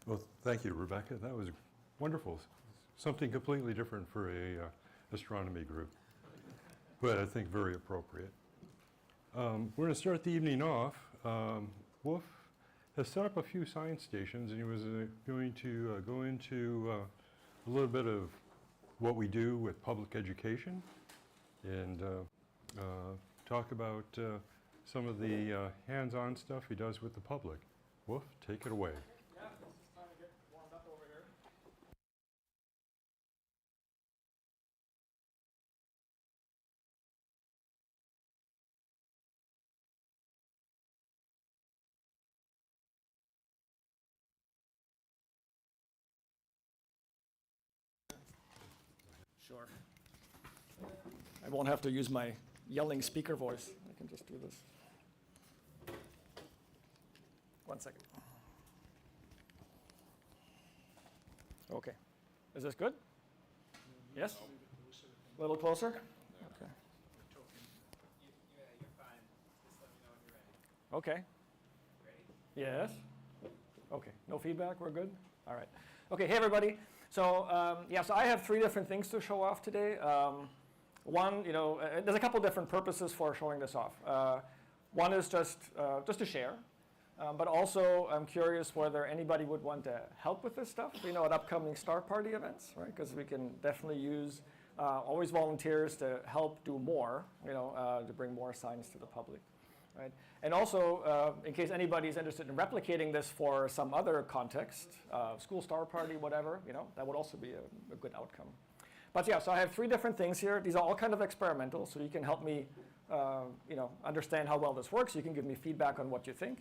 Well, thank you, Rebecca. That was wonderful. Something completely different for a astronomy group, but I think very appropriate. We're going to start the evening off. Wolf has set up a few science stations, and he was going to go into a little bit of what we do with public education and talk about some of the hands-on stuff he does with the public. Wolf, take it away. Yeah, this is time to get warmed up over here. Sure. I won't have to use my yelling speaker voice. I can just do this. 1 second. Okay. Is this good? Yes? A little closer? Okay. Yeah, you're fine. Just let me know when you're ready. Okay. Ready? Yes? Okay. No feedback? We're good? All right. Okay. Hey, everybody. So, so I have 3 different things to show off today. One, there's a couple different purposes for showing this off. One is just to share. But also, I'm curious whether anybody would want to help with this stuff, at upcoming Star Party events, right? Because we can definitely use always volunteers to help do more, to bring more science to the public, right? And also, in case anybody's interested in replicating this for some other context, school Star Party, whatever, that would also be a good outcome. But yeah, so I have 3 different things here. These are all kind of experimental, so you can help me, understand how well this works. You can give me feedback on what you think.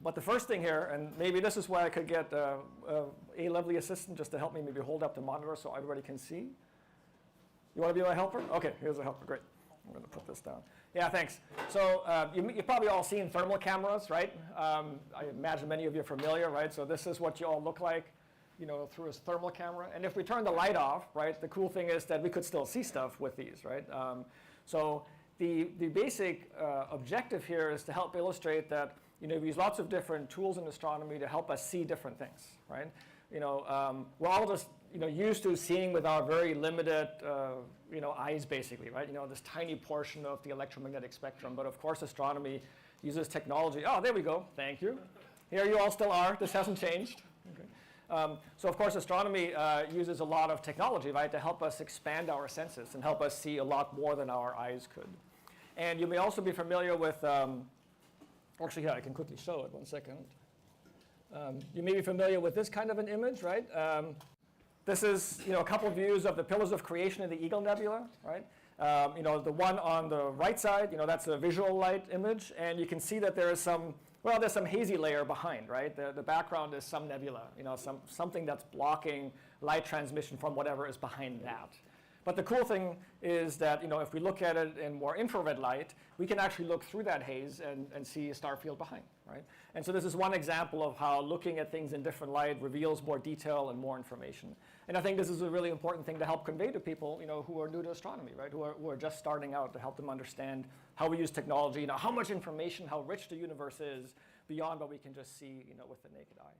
But the first thing here, and maybe this is where I could get a lovely assistant just to help me maybe hold up the monitor so everybody can see. You want to be my helper? Okay, here's a helper, great. I'm going to put this down. Yeah, thanks. So you've probably all seen thermal cameras, right? I imagine many of you are familiar, right? So this is what you all look like, through a thermal camera. And if we turn the light off, right, the cool thing is that we could still see stuff with these, right? So the basic objective here is to help illustrate that we use lots of different tools in astronomy to help us see different things, right? We're all just used to seeing with our very limited eyes, basically, right? this tiny portion of the electromagnetic spectrum. But of course, astronomy uses technology. Oh, there we go. Thank you. Here you all still are. This hasn't changed. Okay. So of course, astronomy uses a lot of technology, right, to help us expand our senses and help us see a lot more than our eyes could. And you may also be familiar with actually, yeah, I can quickly show it. 1 second. You may be familiar with this kind of an image, right? This is, a couple views of the Pillars of Creation in the Eagle Nebula, right? The one on the right side, that's a visual light image, and you can see that there is there's some hazy layer behind, right? The background is some nebula, something that's blocking light transmission from whatever is behind that. But the cool thing is that, if we look at it in more infrared light, we can actually look through that haze and see a star field behind, right? And so this is one example of how looking at things in different light reveals more detail and more information. And I think this is a really important thing to help convey to people, who are new to astronomy, right? Who are just starting out, to help them understand how we use technology, how much information, how rich the universe is beyond what we can just see, with the naked eye.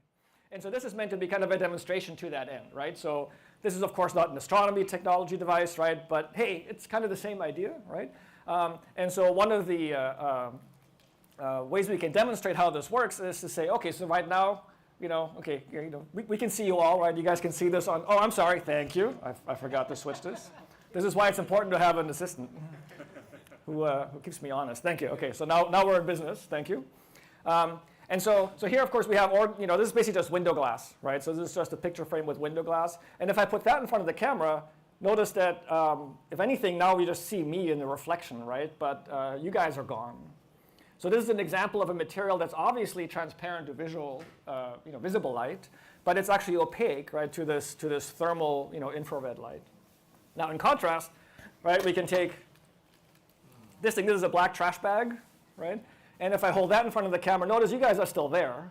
And so this is meant to be kind of a demonstration to that end, right? So this is, of course, not an astronomy technology device, right? But hey, it's kind of the same idea, right? And so one of the ways we can demonstrate how this works is to say, okay, so right now, we can see you all, right? You guys can see this on, oh, I'm sorry, thank you. I forgot to switch this. This is why it's important to have an assistant who keeps me honest. Thank you. Okay, so now we're in business. Thank you. And so here, of course, we have, this is basically just window glass, right? So this is just a picture frame with window glass. And if I put that in front of the camera, notice that, if anything, now we just see me in the reflection, right? But you guys are gone. So this is an example of a material that's obviously transparent to visible light, but it's actually opaque, right, to this thermal, infrared light. Now, in contrast, right, we can take this thing. This is a black trash bag, right? And if I hold that in front of the camera, notice you guys are still there,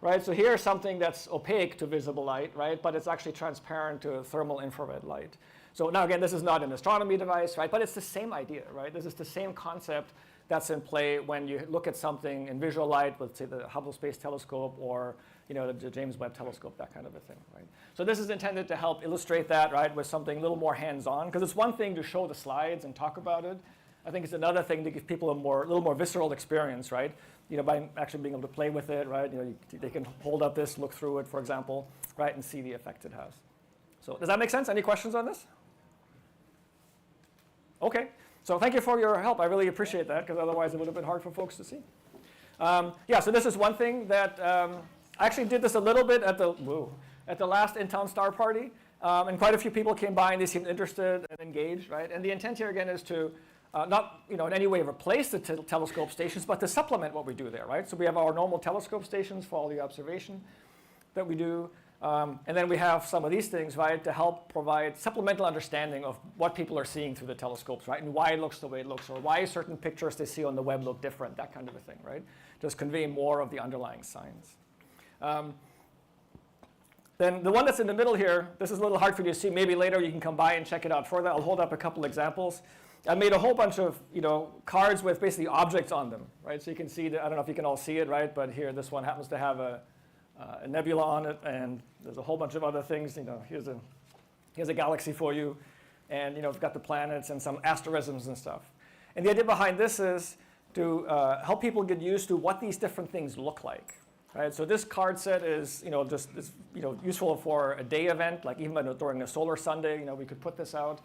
right? So here's something that's opaque to visible light, right? But it's actually transparent to thermal infrared light. So now again, this is not an astronomy device, right? But it's the same idea, right? This is the same concept that's in play when you look at something in visual light, let's say the Hubble Space Telescope or the James Webb Telescope, that kind of a thing, right? So this is intended to help illustrate that, right, with something a little more hands-on, because it's one thing to show the slides and talk about it. I think it's another thing to give people a little more visceral experience, right? By actually being able to play with it, right? They can hold up this, look through it, for example, right, and see the effect it has. So does that make sense? Any questions on this? Okay. So thank you for your help. I really appreciate that, because otherwise it would have been hard for folks to see. So this is one thing that I actually did this a little bit at the last in-town star party, and quite a few people came by and they seemed interested and engaged, right? And the intent here again is to not in any way replace the telescope stations, but to supplement what we do there, right? So we have our normal telescope stations for all the observation that we do. And then we have some of these things, right, to help provide supplemental understanding of what people are seeing through the telescopes, right, and why it looks the way it looks, or why certain pictures they see on the web look different, that kind of a thing, right? Just convey more of the underlying science. Then the one that's in the middle here, this is a little hard for you to see. Maybe later you can come by and check it out further. I'll hold up a couple examples. I made a whole bunch of cards with basically objects on them, right? So you can see, I don't know if you can all see it, right? But here, this one happens to have a nebula on it, and there's a whole bunch of other things. Here's a galaxy for you, and we've got the planets and some asterisms and stuff. And the idea behind this is to help people get used to what these different things look like, right? So this card set is useful for a day event, like even during a solar Sunday, we could put this out.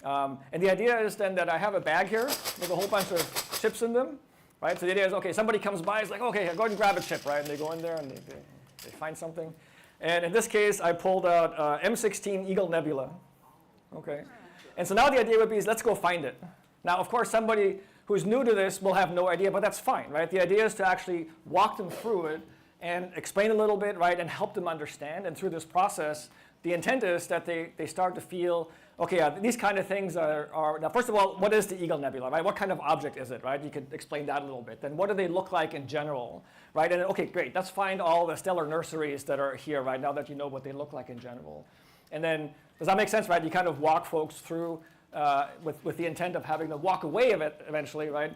And the idea is then that I have a bag here with a whole bunch of chips in them, right? So the idea is, okay, somebody comes by, it's like, okay, go ahead and grab a chip, right? And they go in there and they find something. And in this case, I pulled out M16 Eagle Nebula, okay? And so now the idea would be, let's go find it. Now, of course, somebody who's new to this will have no idea, but that's fine, right? The idea is to actually walk them through it and explain a little bit, right, and help them understand. And through this process, the intent is that they start to feel, okay, these kind of things are, now first of all, what is the Eagle Nebula, right? What kind of object is it, right? You could explain that a little bit. Then what do they look like in general, right? And okay, great, let's find all the stellar nurseries that are here, right, now that you know what they look like in general. And then, does that make sense, right? You kind of walk folks through with the intent of having them walk away of it eventually, right?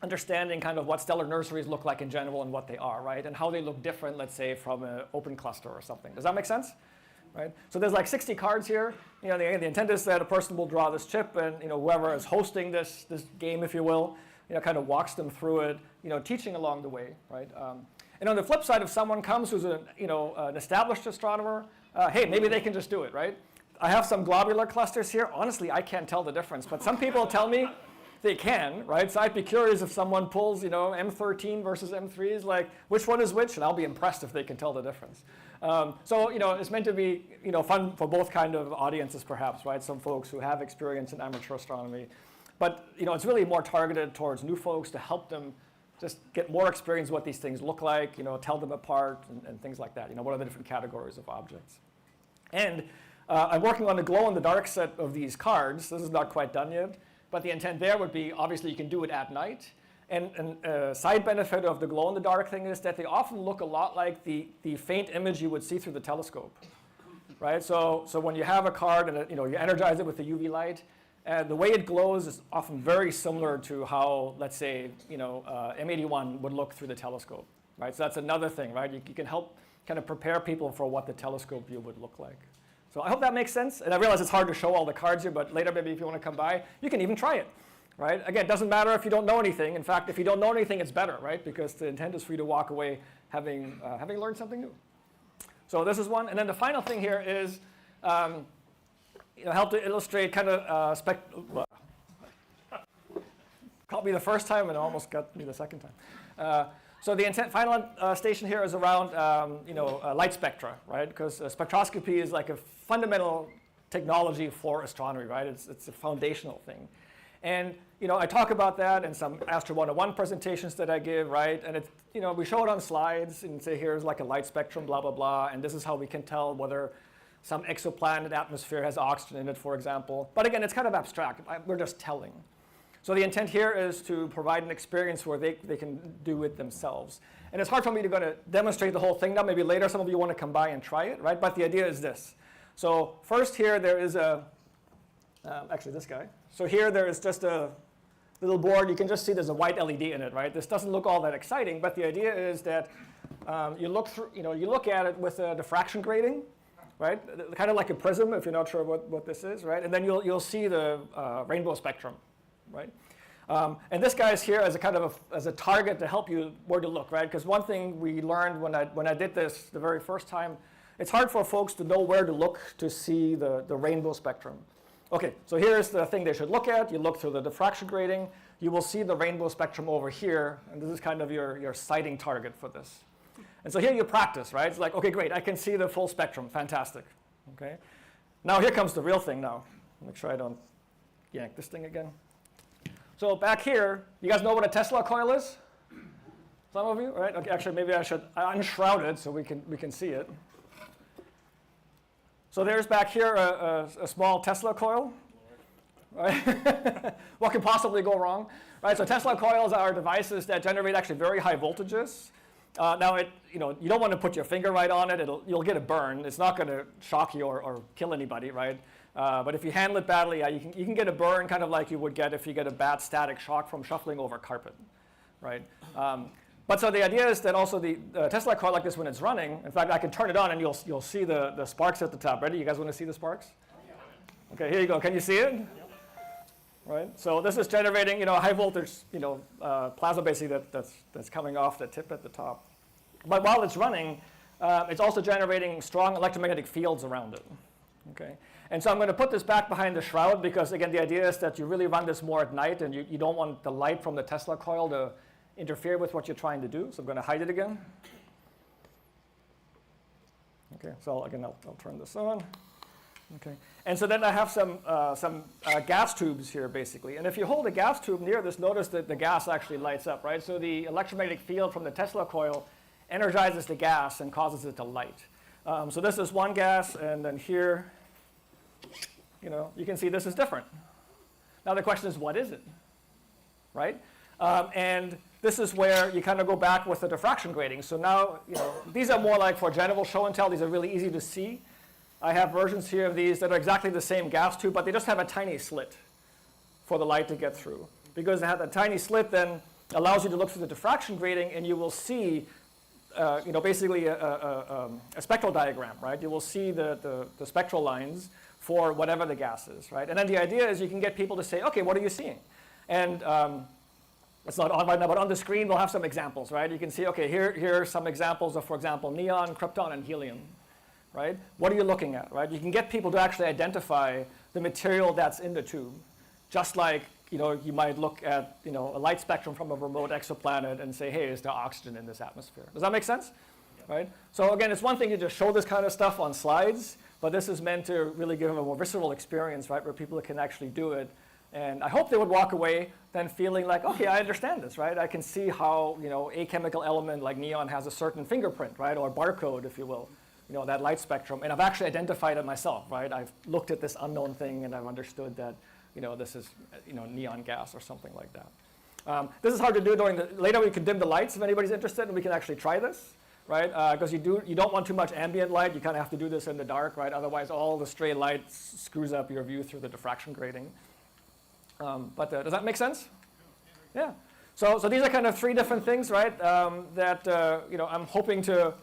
Understanding kind of what stellar nurseries look like in general and what they are, right? And how they look different, let's say, from an open cluster or something. Does that make sense? Right? So there's like 60 cards here. The intent is that a person will draw this chip, and whoever is hosting this game, if you will, kind of walks them through it, teaching along the way, right? And on the flip side, if someone comes who's an established astronomer, hey, maybe they can just do it, right? I have some globular clusters here. Honestly, I can't tell the difference, but some people tell me they can, right? So I'd be curious if someone pulls, M13 versus M3s, like which one is which, and I'll be impressed if they can tell the difference. So it's meant to be fun for both kind of audiences, perhaps, right? Some folks who have experience in amateur astronomy, but it's really more targeted towards new folks to help them just get more experience what these things look like, tell them apart and things like that. What are the different categories of objects? And I'm working on a glow-in-the-dark set of these cards. This is not quite done yet, but the intent there would be, obviously, you can do it at night. And a side benefit of the glow-in-the-dark thing is that they often look a lot like the faint image you would see through the telescope, right? So when you have a card and you energize it with the UV light, the way it glows is often very similar to how, let's say, M81 would look through the telescope, right? So that's another thing, right? You can help kind of prepare people for what the telescope view would look like. So I hope that makes sense. And I realize it's hard to show all the cards here, but later maybe if you want to come by, you can even try it. Right? Again, it doesn't matter if you don't know anything. In fact, if you don't know anything, it's better, right? Because the intent is for you to walk away having learned something new. So this is one. And then the final thing here is help to illustrate kind of caught me the first time and almost got me the second time. So the final station here is around light spectra, right? Because spectroscopy is like a fundamental technology for astronomy, right? It's a foundational thing. And I talk about that in some Astro 101 presentations that I give, right? And it's, we show it on slides and say here's like a light spectrum, blah, blah, blah. And this is how we can tell whether some exoplanet atmosphere has oxygen in it, for example. But again, it's kind of abstract. We're just telling. So the intent here is to provide an experience where they can do it themselves. And it's hard for me to go to demonstrate the whole thing now. Maybe later some of you want to come by and try it, right? But the idea is this. So first here there is actually this guy. So here there is just a little board, you can just see there's a white LED in it, right? This doesn't look all that exciting, but the idea is that you look at it with a diffraction grating, right? Kind of like a prism, if you're not sure what this is, right? And then you'll see the rainbow spectrum, right? And this guy's here as a kind of as a target to help you where to look, right? Because one thing we learned when I did this the very first time, it's hard for folks to know where to look to see the rainbow spectrum. Okay, so here's the thing they should look at. You look through the diffraction grating. You will see the rainbow spectrum over here, and this is kind of your sighting target for this. And so here you practice, right? It's like, okay, great, I can see the full spectrum, fantastic. Okay, now here comes the real thing now. Make sure I don't yank this thing again. So back here, you guys know what a Tesla coil is? Some of you, right? Okay, actually, maybe I should unshroud it so we can see it. So there's back here a small Tesla coil. Right? What could possibly go wrong? Right? So Tesla coils are devices that generate actually very high voltages. Now, you don't want to put your finger right on it. You'll get a burn. It's not going to shock you or kill anybody, right? But if you handle it badly, you can get a burn kind of like you would get if you get a bad static shock from shuffling over carpet, right? But so the idea is that also the Tesla coil like this when it's running, in fact, I can turn it on and you'll see the sparks at the top. Ready? You guys want to see the sparks? Okay, here you go. Can you see it? Right? So this is generating, high voltage, plasma basically that's coming off the tip at the top. But while it's running, it's also generating strong electromagnetic fields around it. Okay? And so I'm going to put this back behind the shroud because, again, the idea is that you really run this more at night and you don't want the light from the Tesla coil to interfere with what you're trying to do. So I'm going to hide it again. Okay, so again, I'll turn this on. Okay, and so then I have some gas tubes here, basically. And if you hold a gas tube near this, notice that the gas actually lights up, right? So the electromagnetic field from the Tesla coil energizes the gas and causes it to light. So this is one gas, and then here, you can see this is different. Now the question is, what is it, right? And this is where you kind of go back with the diffraction grating. So now, these are more like for general show and tell. These are really easy to see. I have versions here of these that are exactly the same gas tube, but they just have a tiny slit for the light to get through. Because they have a tiny slit then allows you to look through the diffraction grating, and you will see, basically a spectral diagram, right? You will see the spectral lines for whatever the gas is, right? And then the idea is you can get people to say, okay, what are you seeing? And it's not on right now, but on the screen we'll have some examples, right? You can see, okay, here are some examples of, for example, neon, krypton, and helium, right? What are you looking at, right? You can get people to actually identify the material that's in the tube, just like, you might look at, a light spectrum from a remote exoplanet and say, hey, is there oxygen in this atmosphere? Does that make sense? Yeah. Right? So again, it's one thing to just show this kind of stuff on slides, but this is meant to really give them a more visceral experience, right, where people can actually do it. And I hope they would walk away then feeling like, okay, I understand this, right? I can see how, a chemical element like neon has a certain fingerprint, right, or barcode, if you will, that light spectrum. And I've actually identified it myself, right? I've looked at this unknown thing and I've understood that, this is, neon gas or something like that. This is hard to do later we can dim the lights if anybody's interested, and we can actually try this, right? Because you don't want too much ambient light. You kind of have to do this in the dark, right? Otherwise, all the stray light screws up your view through the diffraction grating. But does that make sense? Yeah. So these are kind of three different things, right? That I'm hoping to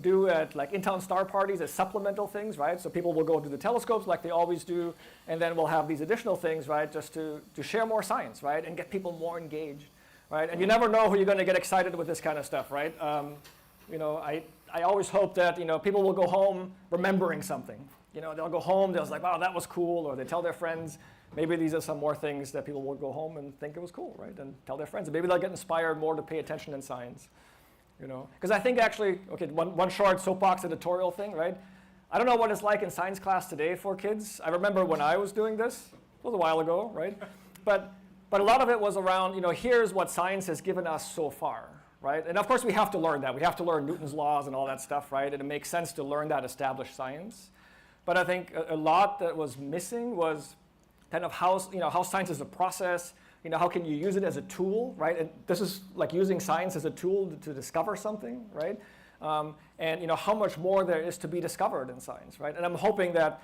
do at like in-town star parties as supplemental things, right? So people will go to the telescopes like they always do, and then we'll have these additional things, right? Just to share more science, right? And get people more engaged, right? And you never know who you're going to get excited with this kind of stuff, right? I always hope that people will go home remembering something. They'll go home, they'll like, wow, that was cool, or they tell their friends. Maybe these are some more things that people will go home and think it was cool, right? And tell their friends. And maybe they'll get inspired more to pay attention in science, Because I think actually, okay, one short soapbox editorial thing, right? I don't know what it's like in science class today for kids. I remember when I was doing this. It was a while ago, right? But a lot of it was around, here's what science has given us so far, right? And of course we have to learn that. We have to learn Newton's laws and all that stuff, right? And it makes sense to learn that established science. But I think a lot that was missing was kind of how science is a process, how can you use it as a tool, right? And this is like using science as a tool to discover something, right? And how much more there is to be discovered in science, right? And I'm hoping that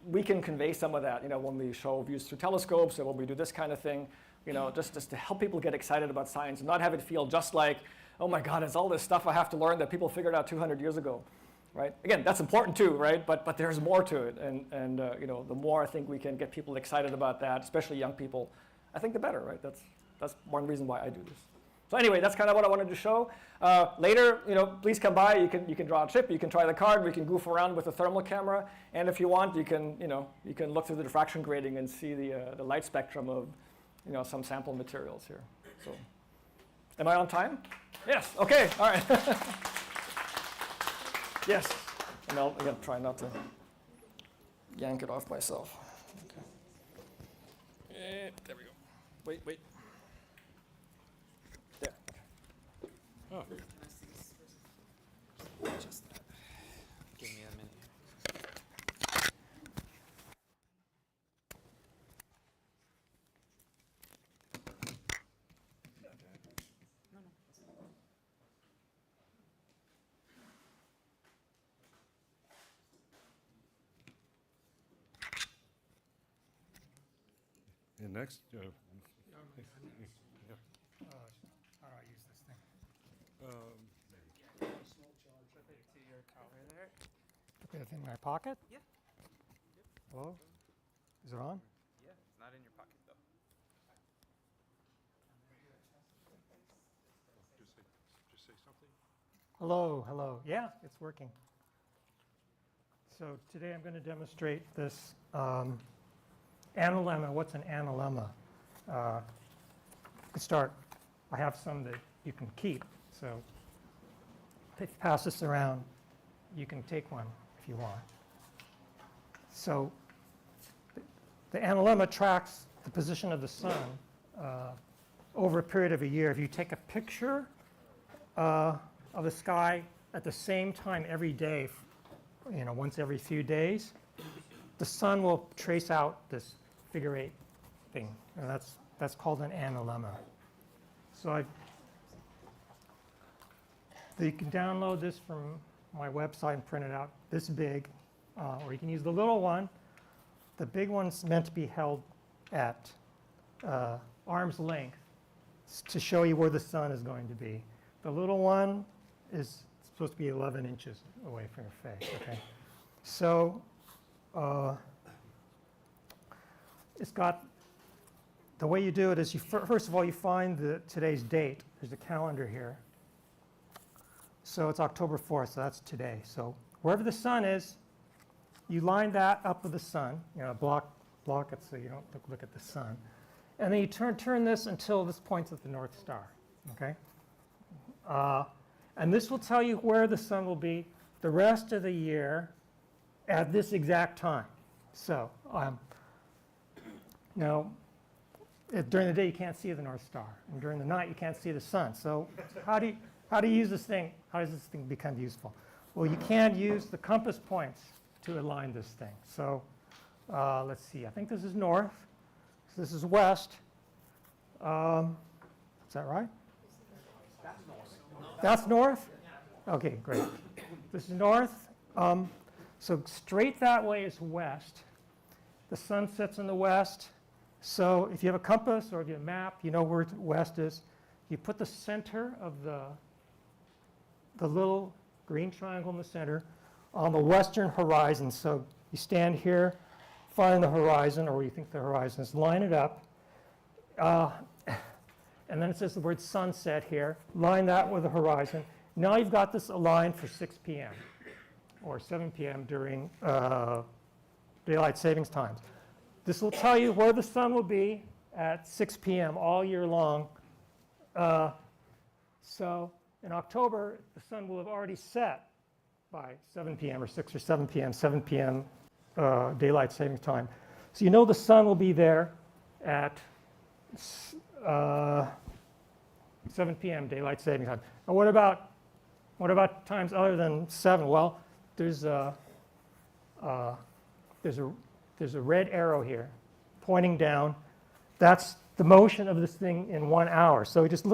we can convey some of that, when we show views through telescopes and when we do this kind of thing, just to help people get excited about science and not have it feel just like, oh my God, it's all this stuff I have to learn that people figured out 200 years ago, right? Again, that's important too, right? But there's more to it, and the more I think we can get people excited about that, especially young people, I think the better, right? That's one reason why I do this. So anyway, that's kind of what I wanted to show. Later, please come by. You can draw a chip. You can try the card. We can goof around with the thermal camera, and if you want, you can look through the diffraction grating and see the light spectrum of some sample materials here. So, am I on time? Yes. Okay. All right. Yes. And I'll again try not to yank it off myself. Okay. There we go. Wait. There. Oh. Can I see this first? Just that. Give me a minute. And next, How do I use this thing? Should I put it to your collar there? Put it in my pocket? Yeah. Hello? Is it on? Yeah, it's not in your pocket though. just say something. Hello. Yeah, it's working. So today I'm going to demonstrate this analemma. What's an analemma? To start, I have some that you can keep. So if you pass this around, you can take one if you want. So the analemma tracks the position of the sun over a period of a year. If you take a picture of the sky at the same time every day, once every few days, the sun will trace out this figure 8 thing. And that's called an analemma. So you can download this from my website and print it out this big, or you can use the little one. The big one's meant to be held at arm's length to show you where the sun is going to be. The little one is supposed to be 11 inches away from your face. Okay, so it's got, the way you do it is first of all you find today's date. There's a calendar here. So it's October 4th, so that's today. So wherever the sun is, you line that up with the sun, block it so you don't look at the sun. And then you turn this until this points at the North Star, okay? And this will tell you where the sun will be the rest of the year at this exact time. So during the day you can't see the North Star, and during the night you can't see the sun. So how do you use this thing? How does this thing become useful? Well, you can use the compass points to align this thing. So let's see. I think this is north. So this is west. Is that right? That's north? Okay, great. This is north. So straight that way is west. The sun sets in the west. So if you have a compass or if you have a map, you know where west is. You put the center of the little green triangle in the center on the western horizon. So you stand here, find the horizon, or where you think the horizon is, line it up. And then it says the word sunset here. Line that with the horizon. Now you've got this aligned for 6 p.m. or 7 p.m. during daylight savings times. This will tell you where the sun will be at 6 p.m. all year long. So in October, the sun will have already set by 7 p.m. or 6 or 7 p.m., 7 p.m. Daylight savings time. So you know the sun will be there at 7 p.m. daylight savings time. And what about times other than 7? Well, there's a red arrow here pointing down. That's the motion of this thing in 1 hour. So we just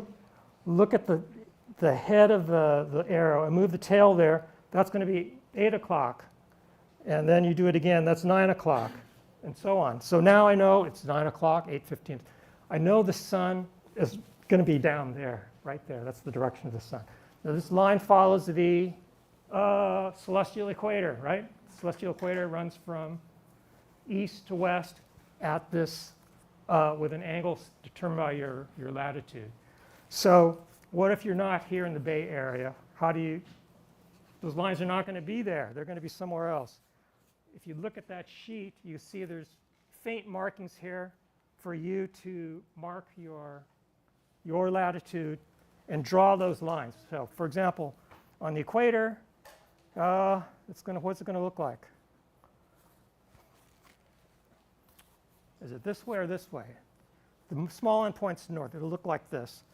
look at the head of the arrow and move the tail there. That's going to be 8 o'clock. And then you do it again, that's 9 o'clock, and so on. So now I know it's 9 o'clock, 8:15. I know the sun is going to be down there, right there. That's the direction of the sun. Now this line follows the celestial equator, right? Celestial equator runs from east to west at this with an angle determined by your latitude. So what if you're not here in the Bay Area? How do you, those lines are not going to be there. They're going to be somewhere else. If you look at that sheet, you see there's faint markings here for you to mark your latitude and draw those lines. So for example, on the equator, what's it going to look like? Is it this way or this way? The small end points north. It'll look like this.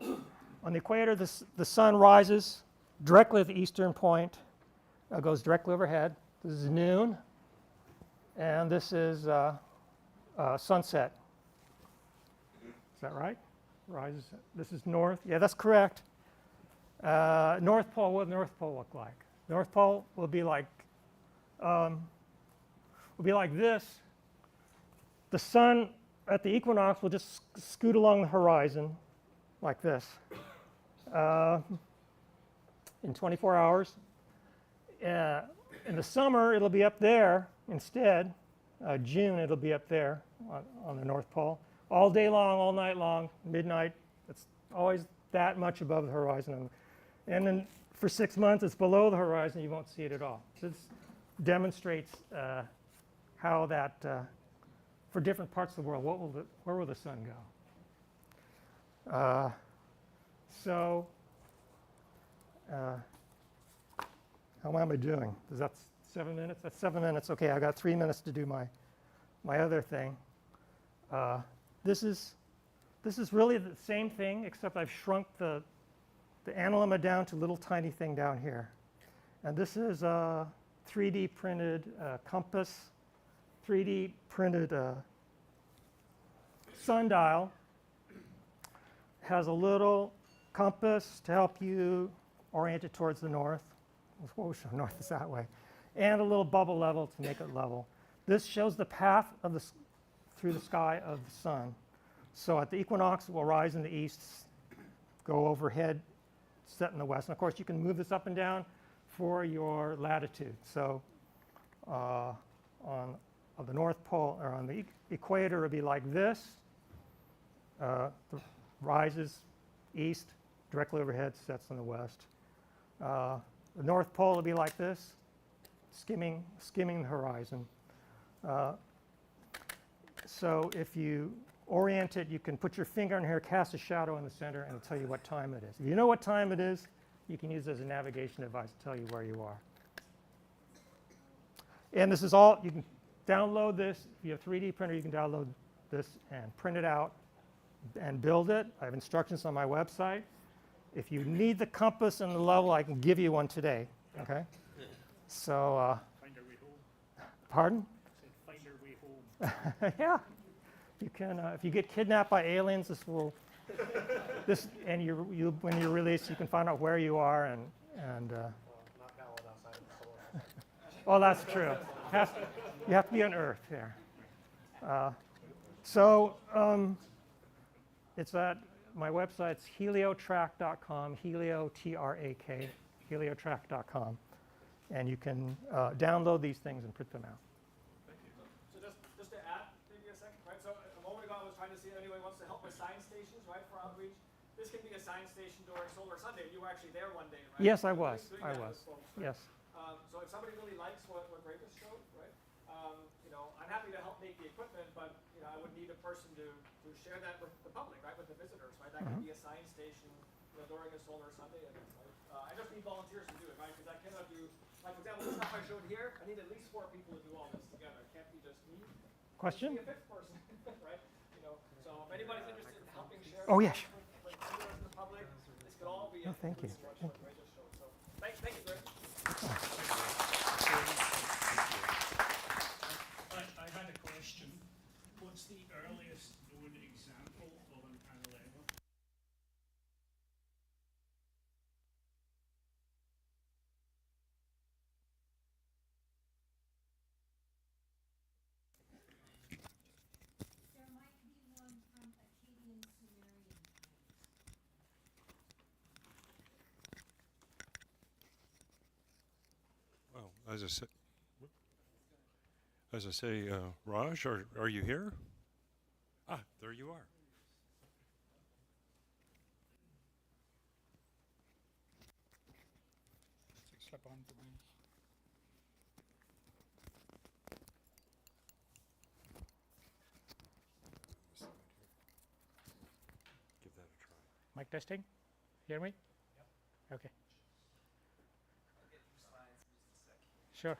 On the equator, the sun rises directly at the eastern point, goes directly overhead. This is noon, and this is sunset. Is that right? Rises. This is north. Yeah, that's correct. North Pole. What will the North Pole look like? North Pole will be like this. The sun at the equinox will just scoot along the horizon like this in 24 hours. In the summer, it'll be up there instead. June, it'll be up there on the North Pole. All day long, all night long, midnight. It's always that much above the horizon. And then for 6 months, it's below the horizon. You won't see it at all. So this demonstrates how that, for different parts of the world, where will the sun go? How am I doing? Is that 7 minutes? That's 7 minutes. Okay, I got 3 minutes to do my other thing. This is really the same thing, except I've shrunk the analemma down to a little tiny thing down here. And this is a 3D printed compass, 3D printed sundial. Has a little compass to help you orient it towards the north. Whoa, north is that way. And a little bubble level to make it level. This shows the path of through the sky of the sun. So at the equinox, it will rise in the east, go overhead, set in the west. And of course, you can move this up and down for your latitude. So on the North Pole, or on the equator, it would be like this. Rises east, directly overhead, sets in the west. The North Pole would be like this, skimming the horizon. So if you orient it, you can put your finger in here, cast a shadow in the center, and it'll tell you what time it is. If you know what time it is, you can use it as a navigation device to tell you where you are. And this is all, you can download this. If you have a 3D printer, you can download this and print it out and build it. I have instructions on my website. If you need the compass and the level, I can give you one today. Okay? So, Find our way home. pardon? Said find our way home. Yeah. You can, if you get kidnapped by aliens, and when you're released, you can find out where you are and. Not valid outside of the solar system. Oh, that's true. You have to be on Earth here. It's at my website's heliotrack.com, heliotrak, heliotrack.com, and you can download these things and print them out. So just to add maybe a second, right? So a moment ago I was trying to see if anyone wants to help with science stations, right, for outreach. This can be a science station during Solar Sunday. You were actually there one day, right? Yes, I was. Doing I that was. with folks, right? Yes. So if somebody really likes what Ray just showed, right? I'm happy to help make the equipment, but I would need a person to share that with the public, right, with the visitors, right? That could be a science station during a Solar Sunday event, right? I just need volunteers to do it, right? Because I cannot do, like for example, the stuff I showed here. I need at least 4 people to do all this together. It can't be just me. Question? Be a 5th person, right? So if anybody's interested in helping share. Oh, yes. With visitors and the public, this could all be. Oh, thank you. What Ray just showed. So thank you, Greg. I had a question. What's the earliest known example of an analemma? There might be one from a as I say, Raj, are you here? Ah, there you are. Slip on to me. Give that a try. Mic testing? Hear me? Yep. Okay. Sure.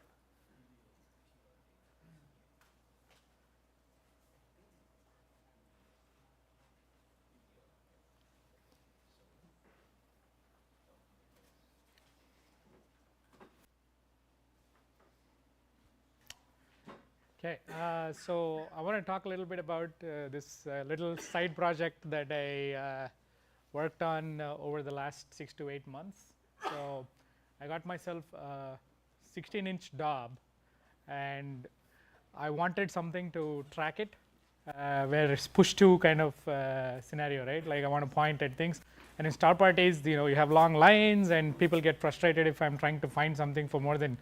Okay, so I want to talk a little bit about this little side project that I worked on over the last 6 to 8 months. So I got myself a 16-inch Dob, and I wanted something to track it, where it's push-to kind of scenario, right? Like I want to point at things. And in star parties, you have long lines, and people get frustrated if I'm trying to find something for more than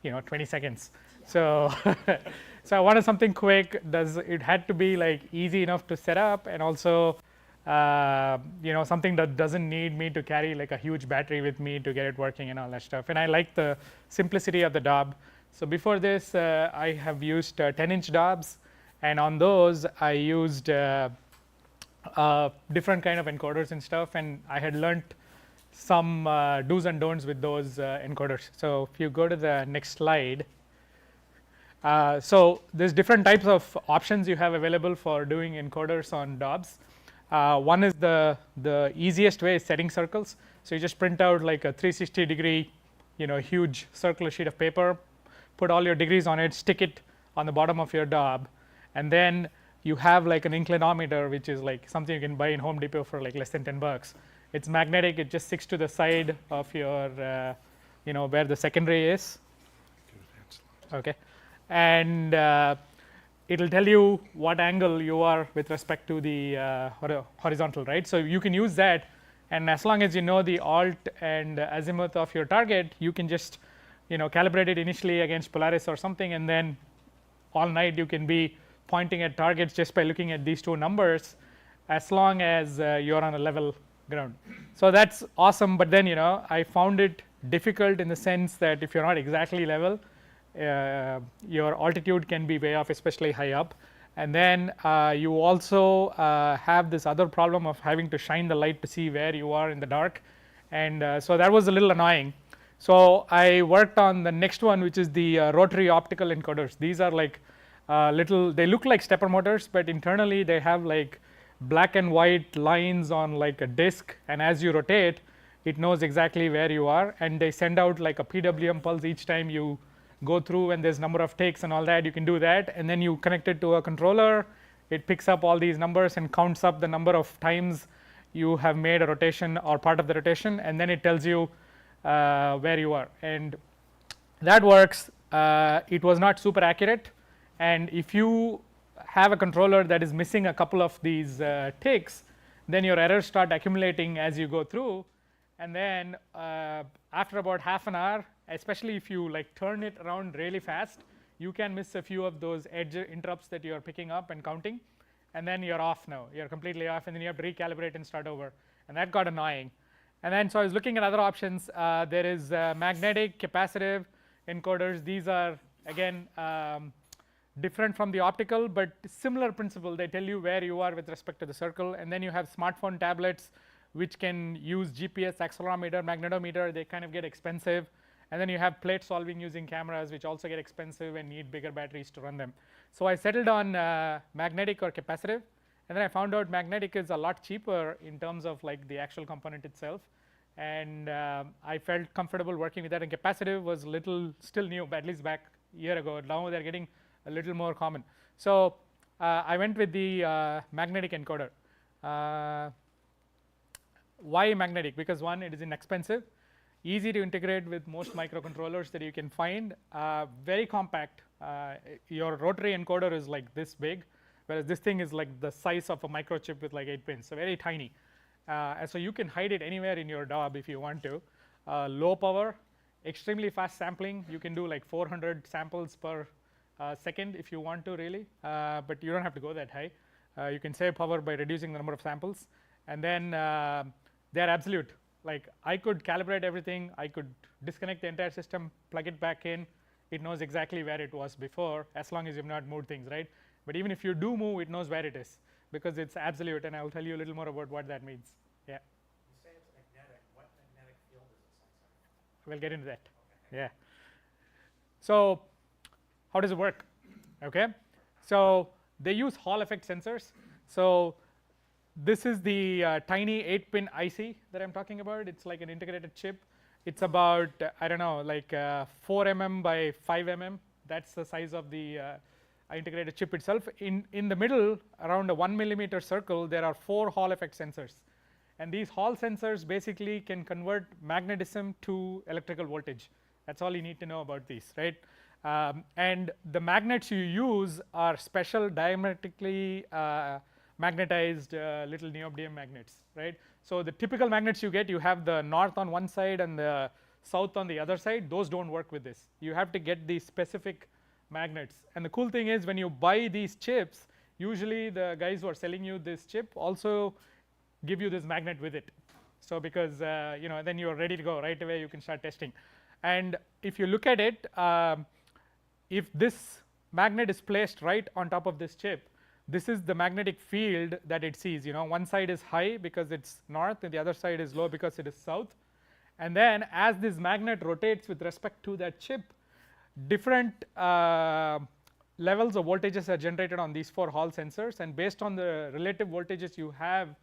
20 seconds. So, so I wanted something quick. It had to be like easy enough to set up, and also something that doesn't need me to carry like a huge battery with me to get it working and all that stuff. And I like the simplicity of the Dob. So before this, I have used 10-inch Dobs, and on those I used different kind of encoders and stuff, and I had learned some do's and don'ts with those encoders. So if you go to the next slide, so there's different types of options you have available for doing encoders on Dobs. One is the easiest way is setting circles. So you just print out like a 360-degree, huge circular sheet of paper, put all your degrees on it, stick it on the bottom of your Dob, and then you have like an inclinometer, which is like something you can buy in Home Depot for like less than $10. It's magnetic. It just sticks to the side of your, where the secondary is. Okay, and it'll tell you what angle you are with respect to the horizontal, right? So you can use that, and as long as you know the alt and azimuth of your target, you can just calibrate it initially against Polaris or something, and then all night you can be pointing at targets just by looking at these two numbers, as long as you're on a level ground. So that's awesome. But then I found it difficult in the sense that if you're not exactly level, your altitude can be way off, especially high up. And then you also have this other problem of having to shine the light to see where you are in the dark, and so that was a little annoying. So I worked on the next one, which is the rotary optical encoders. These are like they look like stepper motors, but internally they have like black and white lines on like a disc, and as you rotate, it knows exactly where you are, and they send out like a PWM pulse each time you go through, and there's number of takes and all that. You can do that, and then you connect it to a controller. It picks up all these numbers and counts up the number of times you have made a rotation or part of the rotation, and then it tells you where you are, and that works. It was not super accurate, and if you have a controller that is missing a couple of these ticks, then your errors start accumulating as you go through, and then after about half an hour, especially if you like turn it around really fast, you can miss a few of those edge interrupts that you are picking up and counting, and then you're off now. You're completely off, and then you have to recalibrate and start over, and that got annoying. And then so I was looking at other options. There is magnetic capacitive encoders. These are again different from the optical, but similar principle. They tell you where you are with respect to the circle, and then you have smartphone tablets which can use GPS, accelerometer, magnetometer. They kind of get expensive, and then you have plate solving using cameras, which also get expensive and need bigger batteries to run them. So I settled on magnetic or capacitive, and then I found out magnetic is a lot cheaper in terms of like the actual component itself, and I felt comfortable working with that. And capacitive was still new, but at least back a year ago. Now they're getting a little more common. So I went with the magnetic encoder. Why magnetic? Because one, it is inexpensive, easy to integrate with most microcontrollers that you can find, very compact. Your rotary encoder is like this big, whereas this thing is like the size of a microchip with like 8 pins, so very tiny. And so you can hide it anywhere in your Dob if you want to. Low power, extremely fast sampling. You can do like 400 samples per second if you want to really, but you don't have to go that high. You can save power by reducing the number of samples, and then they are absolute. Like I could calibrate everything, I could disconnect the entire system, plug it back in, it knows exactly where it was before, as long as you've not moved things, right? But even if you do move, it knows where it is because it's absolute, and I'll tell you a little more about what that means. Yeah. You say it's magnetic. What magnetic field is it sensing? We'll get into that. Okay. Yeah. So how does it work? Okay. So they use Hall effect sensors. So this is the tiny 8-pin IC that I'm talking about. It's like an integrated chip. It's about I don't know, like 4 mm by 5 mm. That's the size of the integrated chip itself. In the middle, around a 1 millimeter circle, there are 4 Hall effect sensors, and these Hall sensors basically can convert magnetism to electrical voltage. That's all you need to know about these, right? And the magnets you use are special diametrically magnetized little neodymium magnets, right? So the typical magnets you get, you have the north on one side and the south on the other side. Those don't work with this. You have to get these specific magnets. And the cool thing is when you buy these chips, usually the guys who are selling you this chip also give you this magnet with it. So because then you're ready to go right away, you can start testing. And if you look at it, if this magnet is placed right on top of this chip, this is the magnetic field that it sees. One side is high because it's north, and the other side is low because it is south. And then as this magnet rotates with respect to that chip, different levels of voltages are generated on these 4 Hall sensors, and based on the relative voltages you have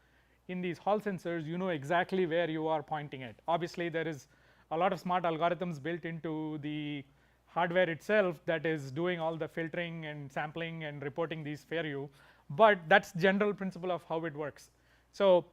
in these Hall sensors, you know exactly where you are pointing at. Obviously there is a lot of smart algorithms built into the hardware itself that is doing all the filtering and sampling and reporting these for you, but that's general principle of how it works. So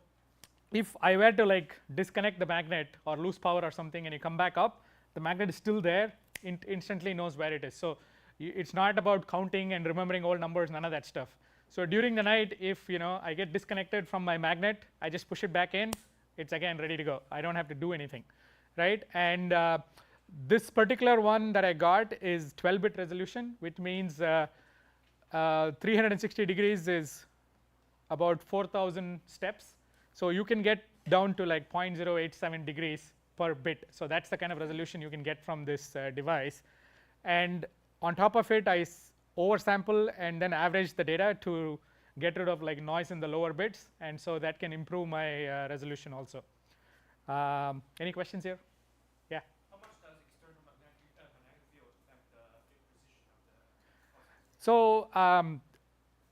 if I were to like disconnect the magnet or lose power or something and you come back up, the magnet is still there, instantly knows where it is. So it's not about counting and remembering old numbers, none of that stuff. So during the night, if I get disconnected from my magnet, I just push it back in, it's again ready to go. I don't have to do anything, right? And this particular one that I got is 12-bit resolution, which means 360 degrees is about 4,000 steps. So you can get down to like 0.087 degrees per bit. So that's the kind of resolution you can get from this device. And on top of it, I oversample and then average the data to get rid of like noise in the lower bits, and so that can improve my resolution also. Any questions here? Yeah. How much does external magnetic field affect the precision of the? So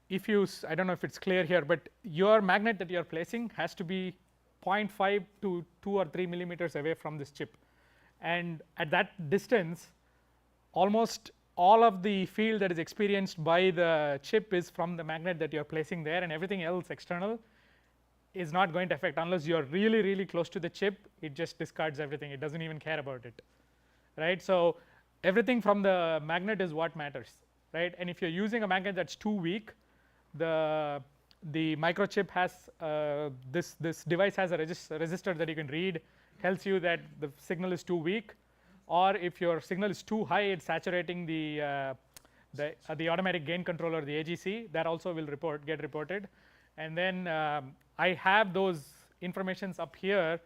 if you, I don't know if it's clear here, but your magnet that you're placing has to be 0.5 to 2 or 3 millimeters away from this chip, and at that distance, almost all of the field that is experienced by the chip is from the magnet that you're placing there, and everything else external is not going to affect unless you're really, really close to the chip. It just discards everything. It doesn't even care about it, right? So everything from the magnet is what matters, right? And if you're using a magnet that's too weak, the microchip has this device has a resistor that you can read, tells you that the signal is too weak, or if your signal is too high, it's saturating the automatic gain controller, the AGC. That also will get reported. And then I have those informations up here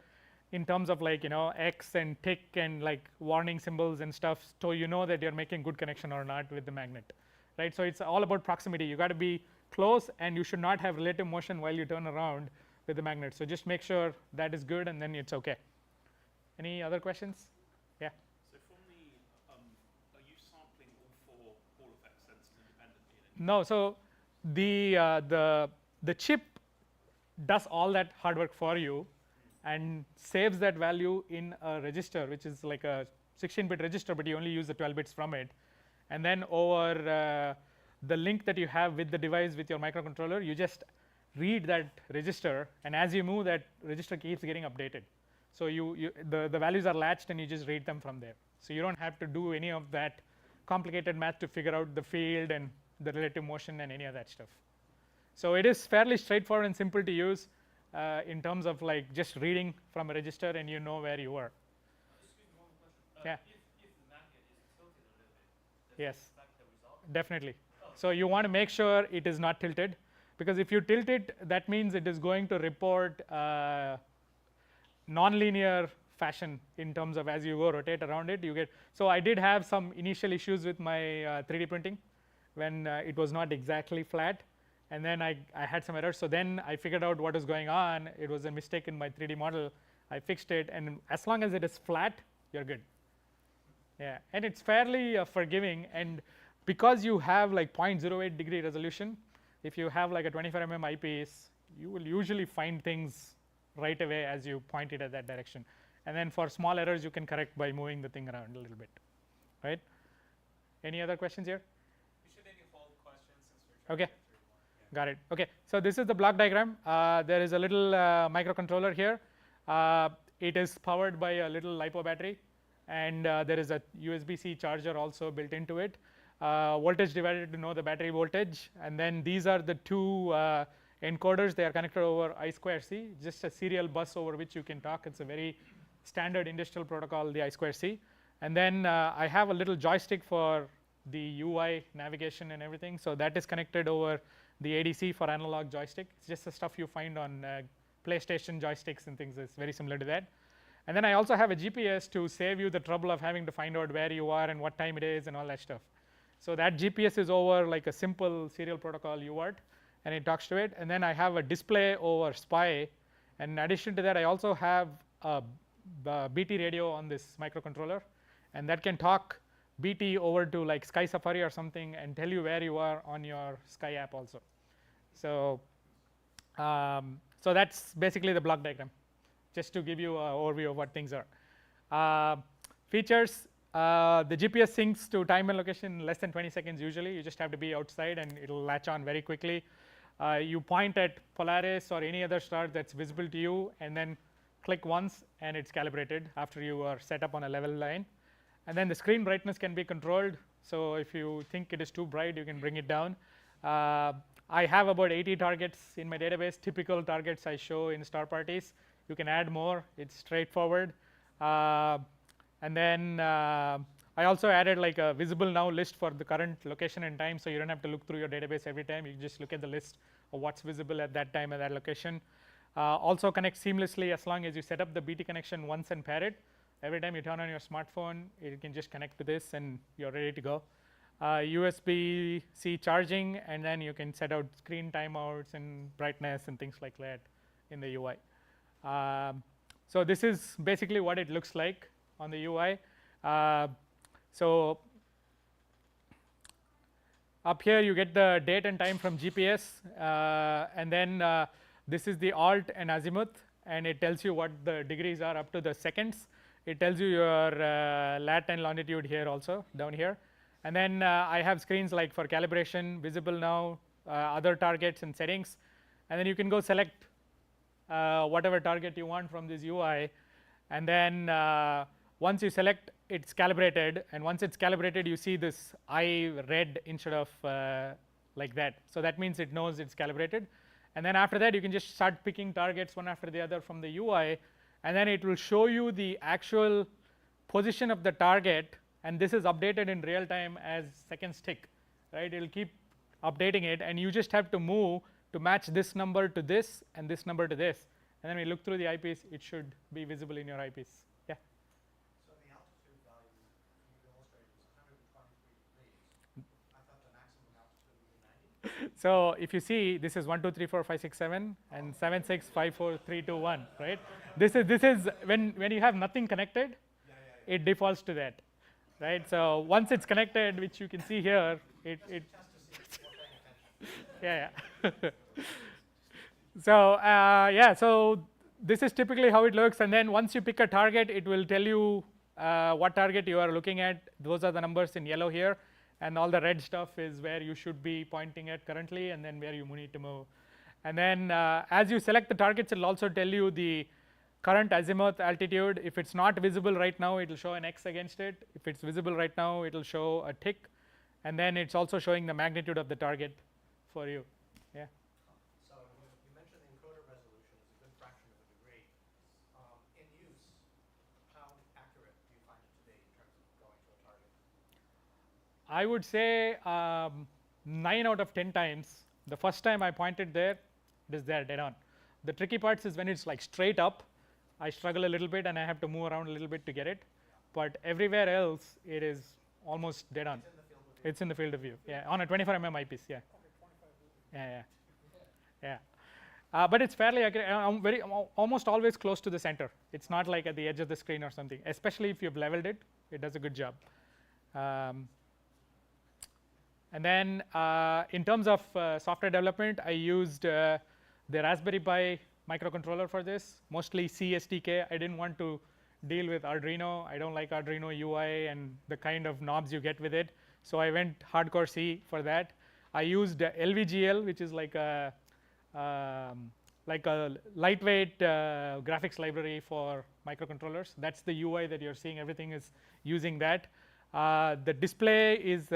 in terms of like X and tick and like warning symbols and stuff, so you know that you're making good connection or not with the magnet, right? So it's all about proximity. You got to be close, and you should not have relative motion while you turn around with the magnet. So just make sure that is good, and then it's okay. Any other questions? Yeah. So from the, are you sampling all 4 Hall effect sensors independently? No. So the chip does all that hard work for you and saves that value in a register, which is like a 16-bit register, but you only use the 12 bits from it. And then over the link that you have with the device with your microcontroller, you just read that register, and as you move, that register keeps getting updated. So the values are latched, and you just read them from there. So you don't have to do any of that complicated math to figure out the field and the relative motion and any of that stuff. So it is fairly straightforward and simple to use in terms of like just reading from a register, and you know where you are. Just one question. Yeah. If the magnet is tilted a little bit, does Yes. it affect the result? Definitely. So you want to make sure it is not tilted, because if you tilt it, that means it is going to report non-linear fashion in terms of as you go rotate around it, you get. So I did have some initial issues with my 3D printing when it was not exactly flat, and then I had some errors. So then I figured out what was going on. It was a mistake in my 3D model. I fixed it, and as long as it is flat, you're good. Yeah, and it's fairly forgiving, and because you have like 0.08 degree resolution, if you have like a 25 mm eyepiece, you will usually find things right away as you point it at that direction. And then for small errors, you can correct by moving the thing around a little bit, right? Any other questions here? You should maybe hold questions since we're trying Okay. to get through one. Got it. Okay, so this is the block diagram. There is a little microcontroller here. It is powered by a little LiPo battery, and there is a USB-C charger also built into it. Voltage divider to know the battery voltage, and then these are the two encoders. They are connected over I2C, just a serial bus over which you can talk. It's a very standard industrial protocol, the I2C. And then I have a little joystick for the UI navigation and everything. So that is connected over the ADC for analog joystick. It's just the stuff you find on PlayStation joysticks and things. It's very similar to that. And then I also have a GPS to save you the trouble of having to find out where you are and what time it is and all that stuff. So that GPS is over like a simple serial protocol UART, and it talks to it. And then I have a display over SPI. And in addition to that, I also have a BT radio on this microcontroller, and that can talk BT over to like Sky Safari or something and tell you where you are on your Sky app also. So, so that's basically the block diagram, just to give you an overview of what things are. Features, the GPS syncs to time and location in less than 20 seconds usually. You just have to be outside and it will latch on very quickly. You point at Polaris or any other star that's visible to you, and then click once and it's calibrated after you are set up on a level line. And then the screen brightness can be controlled. So if you think it is too bright, you can bring it down. I have about 80 targets in my database, typical targets I show in star parties. You can add more. It's straightforward. And then I also added like a visible now list for the current location and time, so you don't have to look through your database every time. You just look at the list of what's visible at that time at that location. Also connect seamlessly as long as you set up the BT connection once and pair it. Every time you turn on your smartphone, it can just connect to this and you're ready to go. USB-C charging, and then you can set out screen timeouts and brightness and things like that in the UI. So this is basically what it looks like on the UI. So up here you get the date and time from GPS, and then this is the alt and azimuth, and it tells you what the degrees are up to the seconds. It tells you your lat and longitude here also down here. And then I have screens like for calibration, visible now, other targets and settings. And then you can go select whatever target you want from this UI. And then once you select, it's calibrated. And once it's calibrated, you see this eye red instead of like that. So that means it knows it's calibrated. And then after that, you can just start picking targets one after the other from the UI. And then it will show you the actual position of the target, and this is updated in real time as seconds tick, right? It will keep updating it, and you just have to move to match this number to this and this number to this. And then we look through the eyepiece, it should be visible in your eyepiece. Yeah? So the altitude value you illustrated was 123 degrees. I thought the maximum altitude would be 90. So if you see, this is 1, 2, 3, 4, 5, 6, 7, and 7, 6, 5, 4, 3, 2, 1, right? This is when you have nothing connected, it defaults to that, right? So once it's connected, which you can see here, it Just to see if we're paying attention. yeah. So yeah, so this is typically how it looks, and then once you pick a target, it will tell you what target you are looking at. Those are the numbers in yellow here, and all the red stuff is where you should be pointing at currently, and then where you need to move. And then as you select the targets, it will also tell you the current azimuth altitude. If it's not visible right now, it will show an X against it. If it's visible right now, it will show a tick. And then it's also showing the magnitude of the target for you. Yeah. So you mentioned the encoder resolution is a good fraction of a degree. In use, how accurate do you find it to be in I would say 9 out of 10 times, the first time I pointed there, it is there dead on. The tricky part is when it's like straight up, I struggle a little bit and I have to move around a little bit to get it. But everywhere else, it is almost dead on. It's in the field of view. Yeah, on a 24 mm eyepiece. Yeah. Yeah, yeah, yeah. But it's fairly accurate. I'm almost always close to the center. It's not like at the edge of the screen or something. Especially if you've leveled it, it does a good job. And then in terms of software development, I used the Raspberry Pi microcontroller for this, mostly C SDK. I didn't want to deal with Arduino. I don't like Arduino UI and the kind of knobs you get with it. So I went hardcore C for that. I used LVGL, which is like a lightweight graphics library for microcontrollers. That's the UI that you're seeing. Everything is using that. The display is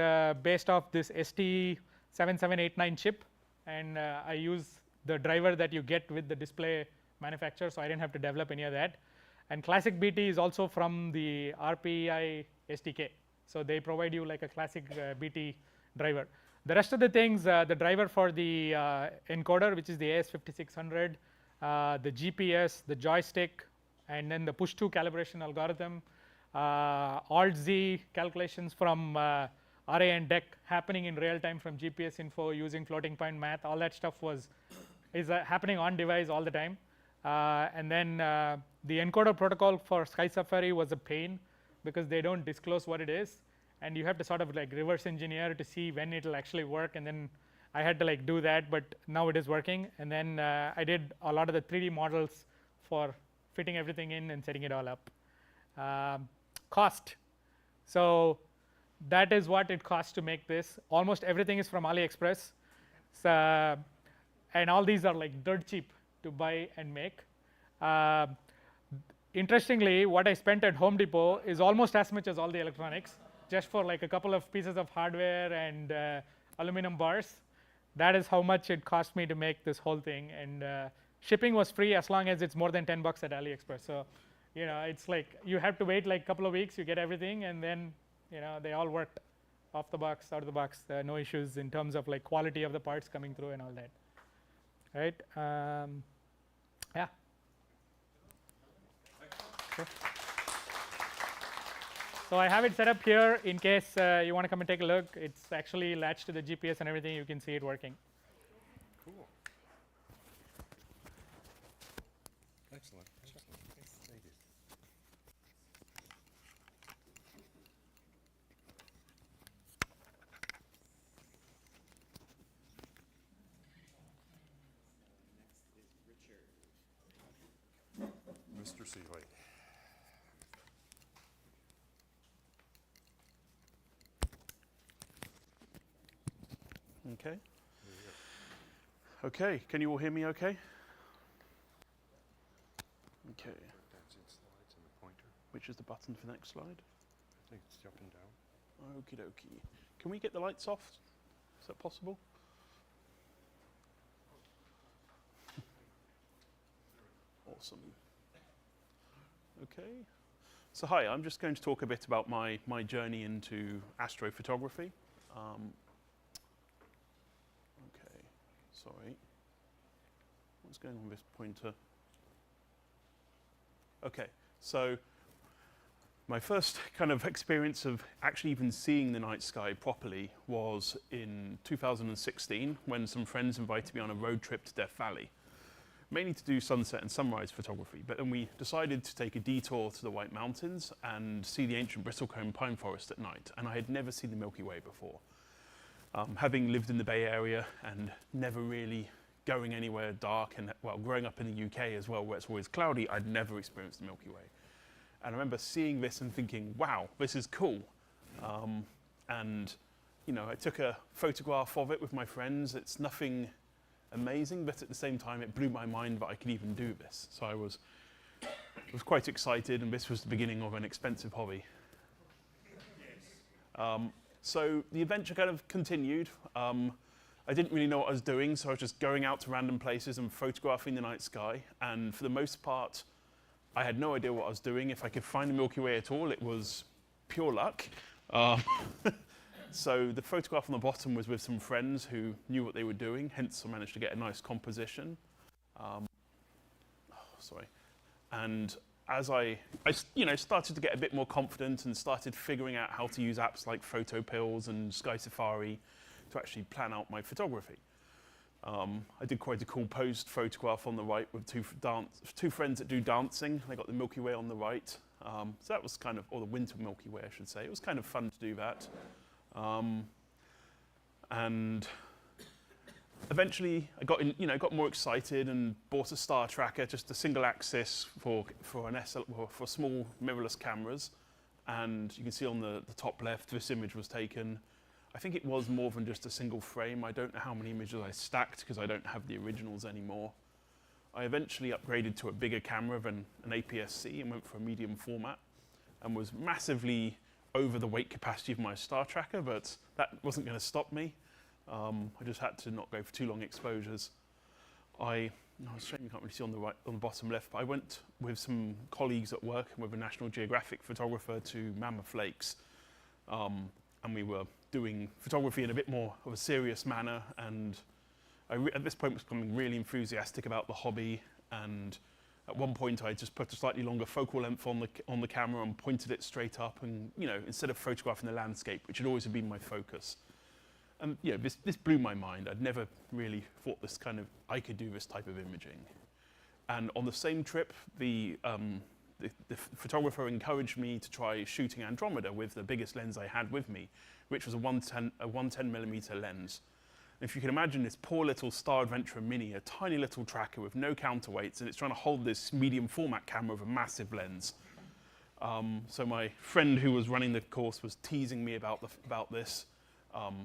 based off this ST7789 chip, and I use the driver that you get with the display manufacturer, so I didn't have to develop any of that. And classic BT is also from the RPI SDK, so they provide you like a classic BT driver. The rest of the things, the driver for the encoder, which is the AS5600, the GPS, the joystick, and then the push-to calibration algorithm, Alt-Z calculations from RA and DEC happening in real time from GPS info using floating point math. All that stuff is happening on device all the time. And then the encoder protocol for Sky Safari was a pain because they don't disclose what it is, and you have to sort of like reverse engineer to see when it will actually work. And then I had to like do that, but now it is working. And then I did a lot of the 3D models for fitting everything in and setting it all up. Cost. So that is what it costs to make this. Almost everything is from AliExpress. So, and all these are like dirt cheap to buy and make. Interestingly, what I spent at Home Depot is almost as much as all the electronics, just for like a couple of pieces of hardware and aluminum bars. That is how much it cost me to make this whole thing. And shipping was free as long as it's more than $10 at AliExpress. So, you know, it's like you have to wait like a couple of weeks, you get everything, and then, you know, they all worked off the box, out of the box, no issues in terms of like quality of the parts coming through and all that. Right? Yeah. Sure. So I have it set up here in case you want to come and take a look. It's actually latched to the GPS and everything. You can see it working. Cool. Excellent. Excellent. Thank you. Mr. Seeley. Okay. Okay, can you all hear me okay? Okay. That's it, slides and the pointer. Which is the button for the next slide? I think it's up and down. Okie dokie. Can we get the lights off? Is that possible? Awesome. Okay. So hi, I'm just going to talk a bit about my journey into astrophotography. Okay, sorry. What's going on with this pointer? Okay, so my first kind of experience of actually even seeing the night sky properly was in 2016 when some friends invited me on a road trip to Death Valley, mainly to do sunset and sunrise photography. But then we decided to take a detour to the White Mountains and see the ancient bristlecone pine forest at night. And I had never seen the Milky Way before. Having lived in the Bay Area and never really going anywhere dark, and well, growing up in the UK as well, where it's always cloudy, I'd never experienced the Milky Way. And I remember seeing this and thinking, wow, this is cool. And you know, I took a photograph of it with my friends. It's nothing amazing, but at the same time, it blew my mind that I could even do this. So I was quite excited, and this was the beginning of an expensive hobby. So the adventure kind of continued. I didn't really know what I was doing, so I was just going out to random places and photographing the night sky. And for the most part, I had no idea what I was doing. If I could find the Milky Way at all, it was pure luck. So the photograph on the bottom was with some friends who knew what they were doing, hence I managed to get a nice composition. And as I started to get a bit more confident and started figuring out how to use apps like PhotoPills and Sky Safari to actually plan out my photography. I did quite a cool posed photograph on the right with two friends that do dancing. They got the Milky Way on the right. So that was kind of, or the winter Milky Way, I should say. It was kind of fun to do that. And eventually, I got more excited and bought a star tracker, just a single axis for small mirrorless cameras. And you can see on the top left, this image was taken. I think it was more than just a single frame. I don't know how many images I stacked because I don't have the originals anymore. I eventually upgraded to a bigger camera than an APS-C and went for a medium format and was massively over the weight capacity of my star tracker, but that wasn't going to stop me. I just had to not go for too long exposures. It's a shame you can't really see on the bottom left, but I went with some colleagues at work and with a National Geographic photographer to Mammoth Lakes. And we were doing photography in a bit more of a serious manner, and at this point was becoming really enthusiastic about the hobby. And at one point I just put a slightly longer focal length on the camera and pointed it straight up, and instead of photographing the landscape, which had always been my focus. And this blew my mind. I'd never really thought I could do this type of imaging. And on the same trip, the photographer encouraged me to try shooting Andromeda with the biggest lens I had with me, which was a 110mm lens. And if you can imagine this poor little Star Adventurer Mini, a tiny little tracker with no counterweights, and it's trying to hold this medium format camera with a massive lens. So my friend who was running the course was teasing me about this.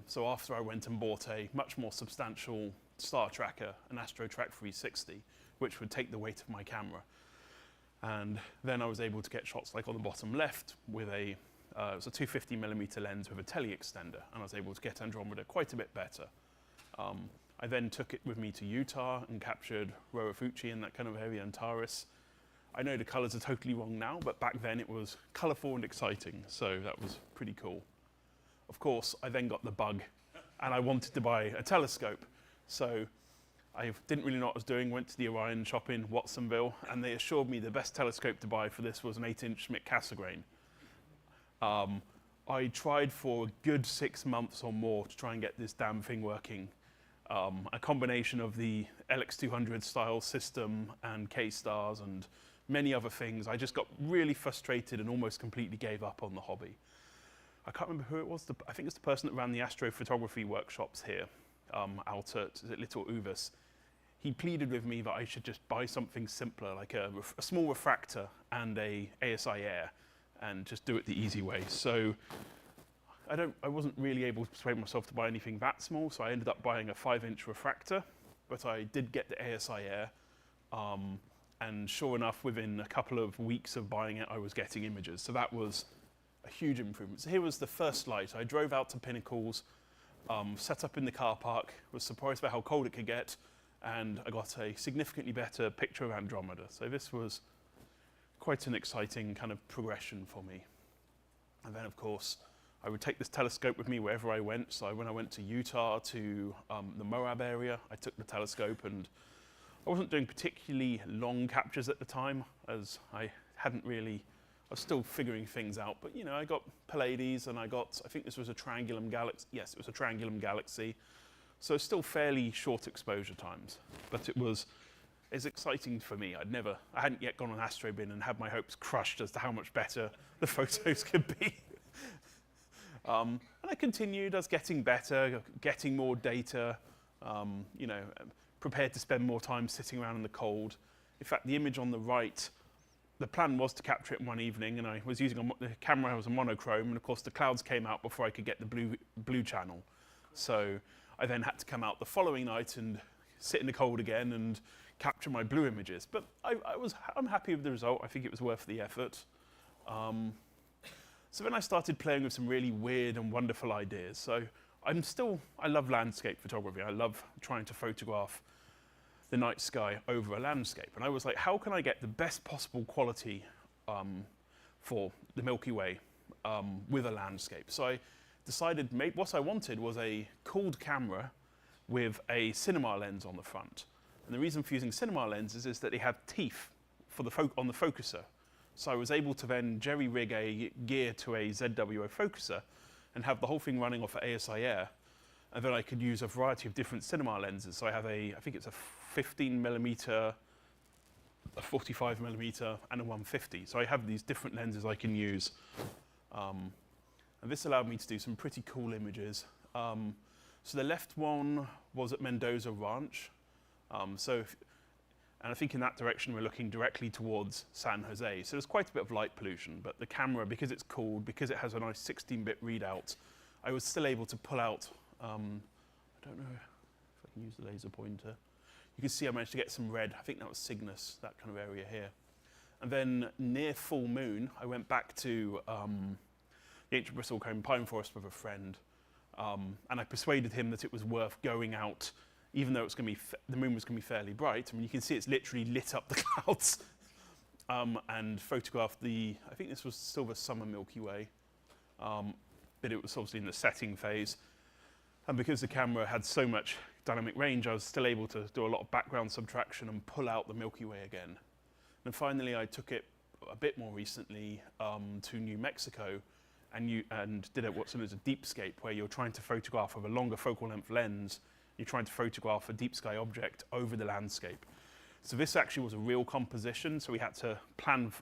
So after I went and bought a much more substantial star tracker, an AstroTrack 360, which would take the weight of my camera. And then I was able to get shots like on the bottom left with it was a 250mm lens with a tele-extender, and I was able to get Andromeda quite a bit better. I then took it with me to Utah and captured Rorofuchi in that kind of area, Antares. I know the colors are totally wrong now, but back then it was colorful and exciting, so that was pretty cool. Of course, I then got the bug, and I wanted to buy a telescope. So I didn't really know what I was doing, went to the Orion shop in Watsonville, and they assured me the best telescope to buy for this was an 8-inch Schmidt Cassegrain. I tried for a good 6 months or more to try and get this damn thing working. A combination of the LX200 style system and K-stars and many other things. I just got really frustrated and almost completely gave up on the hobby. I can't remember who it was. I think it's the person that ran the astrophotography workshops here out at Little Uvas. He pleaded with me that I should just buy something simpler, like a small refractor and a ASI Air, and just do it the easy way. So I wasn't really able to persuade myself to buy anything that small, so I ended up buying a 5-inch refractor, but I did get the ASI Air, and sure enough, within a couple of weeks of buying it, I was getting images. So that was a huge improvement. So here was the first light. I drove out to Pinnacles, set up in the car park, was surprised by how cold it could get, and I got a significantly better picture of Andromeda. So this was quite an exciting kind of progression for me. And then, of course, I would take this telescope with me wherever I went. So when I went to Utah, to the Moab area, I took the telescope, and I wasn't doing particularly long captures at the time, as I was still figuring things out. But, I got Pleiades, and I think this was a Triangulum Galaxy. Yes, it was a Triangulum Galaxy. So still fairly short exposure times. But it's exciting for me. I hadn't yet gone on AstroBin and had my hopes crushed as to how much better the photos could be. And I continued. I was getting better, getting more data, prepared to spend more time sitting around in the cold. In fact, the image on the right, the plan was to capture it in one evening, and I was using the camera was a monochrome, and of course the clouds came out before I could get the blue channel. So I then had to come out the following night and sit in the cold again and capture my blue images. But I'm happy with the result. I think it was worth the effort. So then I started playing with some really weird and wonderful ideas. So I love landscape photography. I love trying to photograph the night sky over a landscape. And I was like, how can I get the best possible quality for the Milky Way with a landscape? So I decided what I wanted was a cooled camera with a cinema lens on the front. And the reason for using cinema lenses is that they have teeth for on the focuser. So I was able to then jerry-rig a gear to a ZWO focuser and have the whole thing running off of ASI Air. And then I could use a variety of different cinema lenses. So I have I think it's a 15mm, a 45mm, and a 150. So I have these different lenses I can use. And this allowed me to do some pretty cool images. So the left one was at Mendoza Ranch. And I think in that direction we're looking directly towards San Jose. So there's quite a bit of light pollution, but the camera, because it's cooled, because it has a nice 16-bit readout, I was still able to pull out, I don't know if I can use the laser pointer. You can see I managed to get some red. I think that was Cygnus, that kind of area here. And then near full moon, I went back to the ancient bristlecone pine forest with a friend, and I persuaded him that it was worth going out, even though it's going to be the moon was going to be fairly bright. I mean, you can see it's literally lit up the clouds, and photographed I think this was still the summer Milky Way, but it was obviously in the setting phase. And because the camera had so much dynamic range, I was still able to do a lot of background subtraction and pull out the Milky Way again. And finally, I took it a bit more recently to New Mexico and did what's known as a deepscape, where you're trying to photograph with a longer focal length lens. You're trying to photograph a deep sky object over the landscape. So this actually was a real composition, so we had to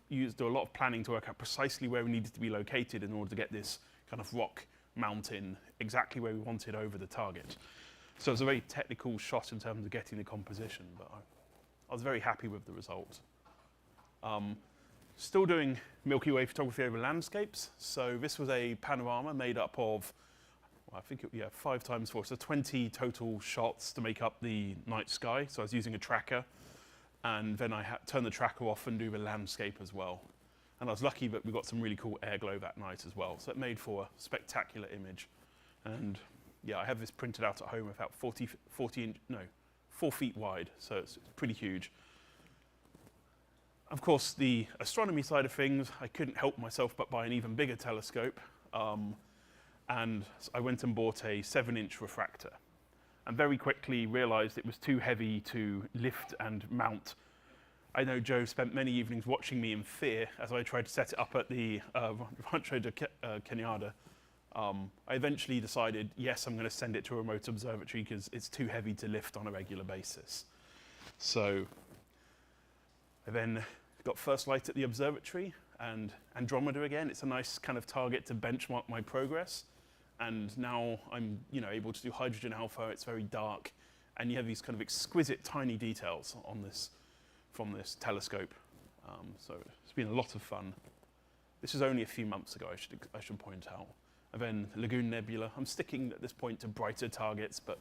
do a lot of planning to work out precisely where we needed to be located in order to get this kind of rock mountain exactly where we wanted over the target. So it was a very technical shot in terms of getting the composition, but I was very happy with the result. Still doing Milky Way photography over landscapes. So this was a panorama made up of, I think, 5 times 4, so 20 total shots to make up the night sky. So I was using a tracker, and then I turned the tracker off and do the landscape as well. And I was lucky that we got some really cool air glow that night as well. So it made for a spectacular image. And yeah, I have this printed out at home about 4 feet wide, so it's pretty huge. Of course, the astronomy side of things, I couldn't help myself but buy an even bigger telescope. And I went and bought a 7-inch refractor, and very quickly realized it was too heavy to lift and mount. I know Joe spent many evenings watching me in fear as I tried to set it up at the Rancho de Cañada. I eventually decided, yes, I'm going to send it to a remote observatory because it's too heavy to lift on a regular basis. So I then got first light at the observatory, and Andromeda again. It's a nice kind of target to benchmark my progress. And now I'm able to do hydrogen alpha. It's very dark, and you have these kind of exquisite tiny details on this from this telescope. So it's been a lot of fun. This is only a few months ago, I should point out. And then Lagoon Nebula. I'm sticking at this point to brighter targets, but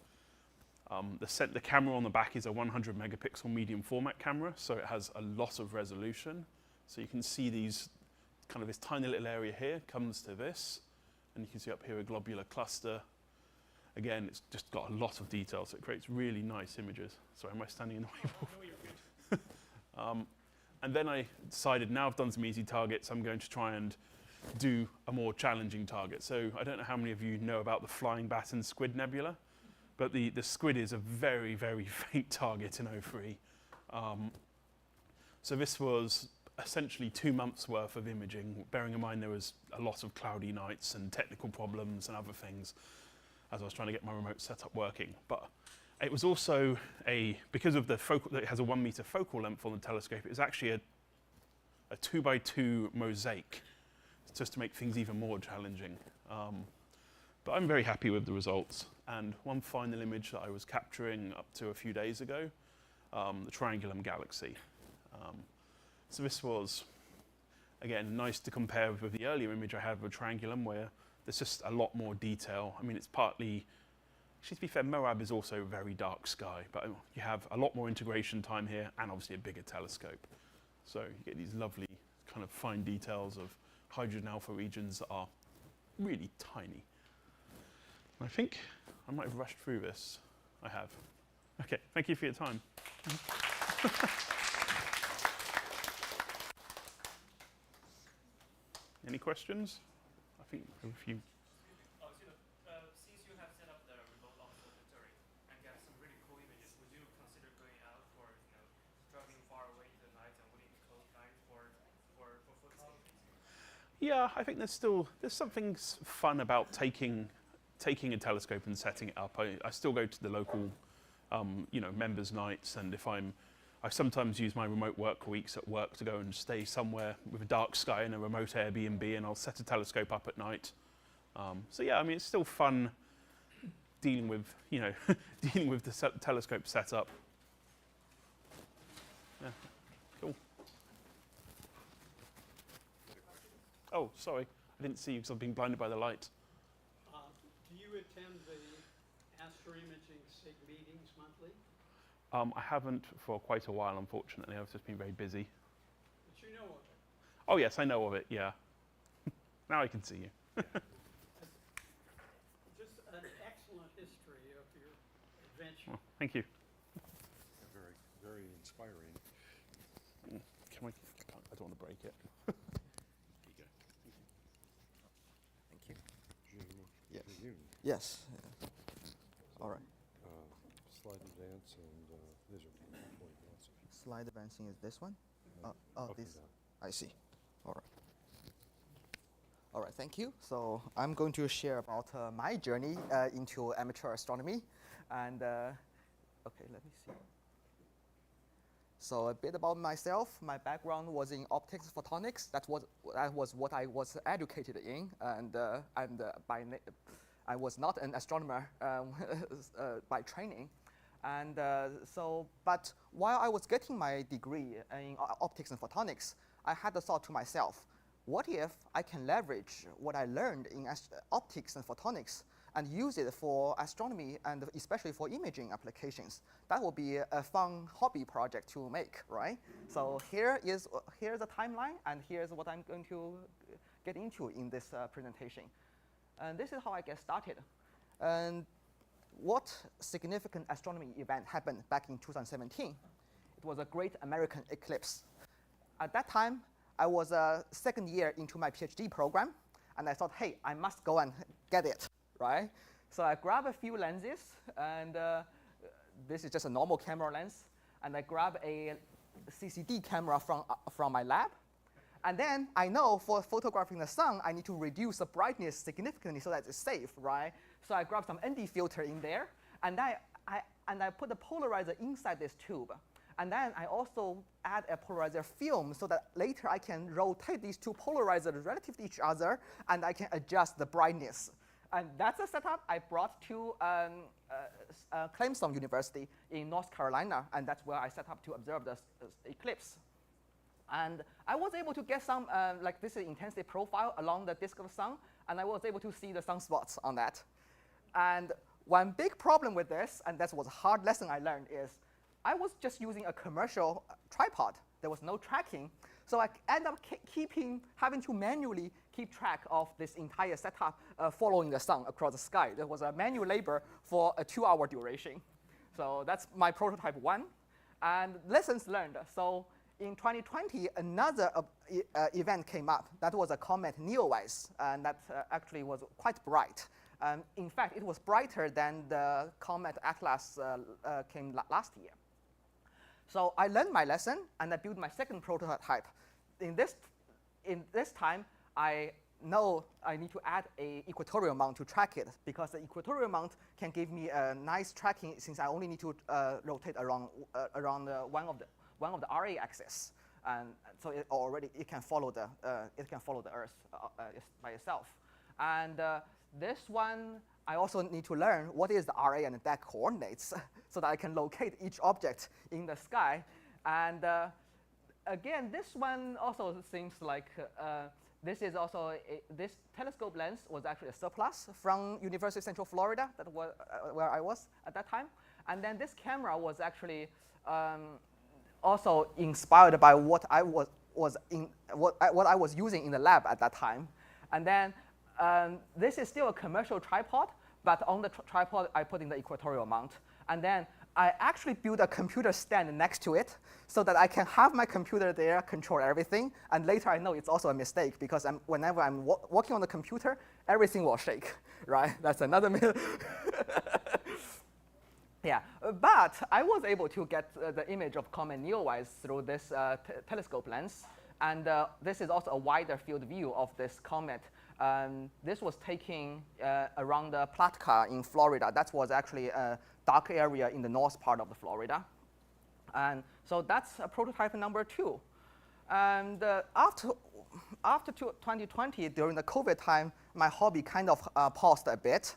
the camera on the back is a 100 megapixel medium format camera, so it has a lot of resolution. So you can see these kind of this tiny little area here comes to this, and you can see up here a globular cluster. Again, it's just got a lot of detail, so it creates really nice images. Sorry, am I standing in the way? No, you're good. And then I decided, now I've done some easy targets, I'm going to try and do a more challenging target. So I don't know how many of you know about the Flying Bat and Squid Nebula, but the squid is a very, very faint target in O3. So this was essentially 2 months worth of imaging, bearing in mind there was a lot of cloudy nights and technical problems and other things as I was trying to get my remote setup working. But it was also because of it has a 1 meter focal length on the telescope, it was actually a 2x2 mosaic, just to make things even more challenging. But I'm very happy with the results. And one final image that I was capturing up to a few days ago, the Triangulum Galaxy. So this was, again, nice to compare with the earlier image I had with Triangulum, where there's just a lot more detail. I mean, it's partly, actually to be fair, Moab is also very dark sky, but you have a lot more integration time here and obviously a bigger telescope. So you get these lovely kind of fine details of hydrogen alpha regions that are really tiny. I think I might have rushed through this. I have. Okay, thank you for your time. Any questions? I think a few. See the Yeah, I think there's something fun about taking a telescope and setting it up. I still go to the local, members' nights, and I sometimes use my remote work weeks at work to go and stay somewhere with a dark sky in a remote Airbnb, and I'll set a telescope up at night. So yeah, I mean, it's still fun dealing with, dealing with the telescope setup. Yeah, cool. Oh, sorry, I didn't see you because I've been blinded by the light. Do you attend the Astro Imaging SIG meetings monthly? I haven't for quite a while, unfortunately. I've just been very busy. But you know of it. Oh yes, I know of it, yeah. Now I can see you. Just an excellent history of your adventure. Well, thank you. Very, very inspiring. I don't want to break it. Thank you. June, Yes. June. Yes. All right. Slide advance and these are point advance. Slide advancing is this one? Up and This. down. I see. All right. All right, thank you. So I'm going to share about my journey into amateur astronomy. And okay, let me see. So a bit about myself. My background was in optics photonics. That was what I was educated in. And I was not an astronomer by training. And but while I was getting my degree in optics and photonics, I had the thought to myself, what if I can leverage what I learned in optics and photonics and use it for astronomy and especially for imaging applications? That would be a fun hobby project to make, right? So here's the timeline, and here's what I'm going to get into in this presentation. And this is how I get started. And what significant astronomy event happened back in 2017? It was a great American eclipse. At that time, I was second year into my PhD program, and I thought, hey, I must go and get it, right? So I grabbed a few lenses, and this is just a normal camera lens, and I grabbed a CCD camera from my lab. And then I know for photographing the sun, I need to reduce the brightness significantly so that it's safe, right? So I grabbed some ND filter in there, and I put the polarizer inside this tube. And then I also add a polarizer film so that later I can rotate these two polarizers relative to each other, and I can adjust the brightness. And that's a setup I brought to Clemson University in North Carolina, and that's where I set up to observe the eclipse. And I was able to get some, this is intensity profile along the disk of the sun, and I was able to see the sunspots on that. And one big problem with this, and that was a hard lesson I learned, is I was just using a commercial tripod. There was no tracking. So I end up having to manually keep track of this entire setup following the sun across the sky. There was a manual labor for a 2-hour duration. So that's my prototype 1. And lessons learned. So in 2020, another event came up. That was a comet Neowise, and that actually was quite bright. In fact, it was brighter than the comet Atlas came last year. So I learned my lesson, and I built my second prototype. In this time, I know I need to add an equatorial mount to track it, because the equatorial mount can give me a nice tracking since I only need to rotate around one of the RA axis, and so it can follow the Earth by itself. And this one, I also need to learn what is the RA and the DAC coordinates so that I can locate each object in the sky. And again, this one also seems like this is also this telescope lens was actually a surplus from University of Central Florida, that was where I was at that time. And then this camera was actually also inspired by what I was using in the lab at that time. And then this is still a commercial tripod, but on the tripod I put in the equatorial mount. And then I actually built a computer stand next to it so that I can have my computer there, control everything. And later I know it's also a mistake, because whenever I'm working on the computer, everything will shake, right? That's another myth. Yeah, but I was able to get the image of comet Neowise through this telescope lens. And this is also a wider field view of this comet. This was taken around Palatka in Florida. That was actually a dark area in the north part of the Florida. And so that's prototype number 2. And after 2020, during the COVID time, my hobby kind of paused a bit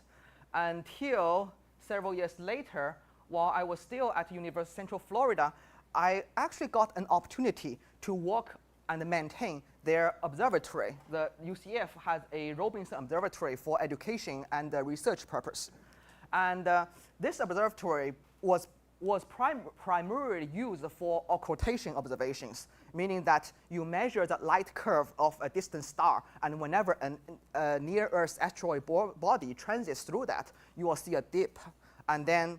until several years later, while I was still at University of Central Florida, I actually got an opportunity to work and maintain their observatory. The UCF has a Robinson Observatory for education and research purpose. And this observatory was primarily used for occultation observations, meaning that you measure the light curve of a distant star, and whenever a near-Earth asteroid body transits through that, you will see a dip. And then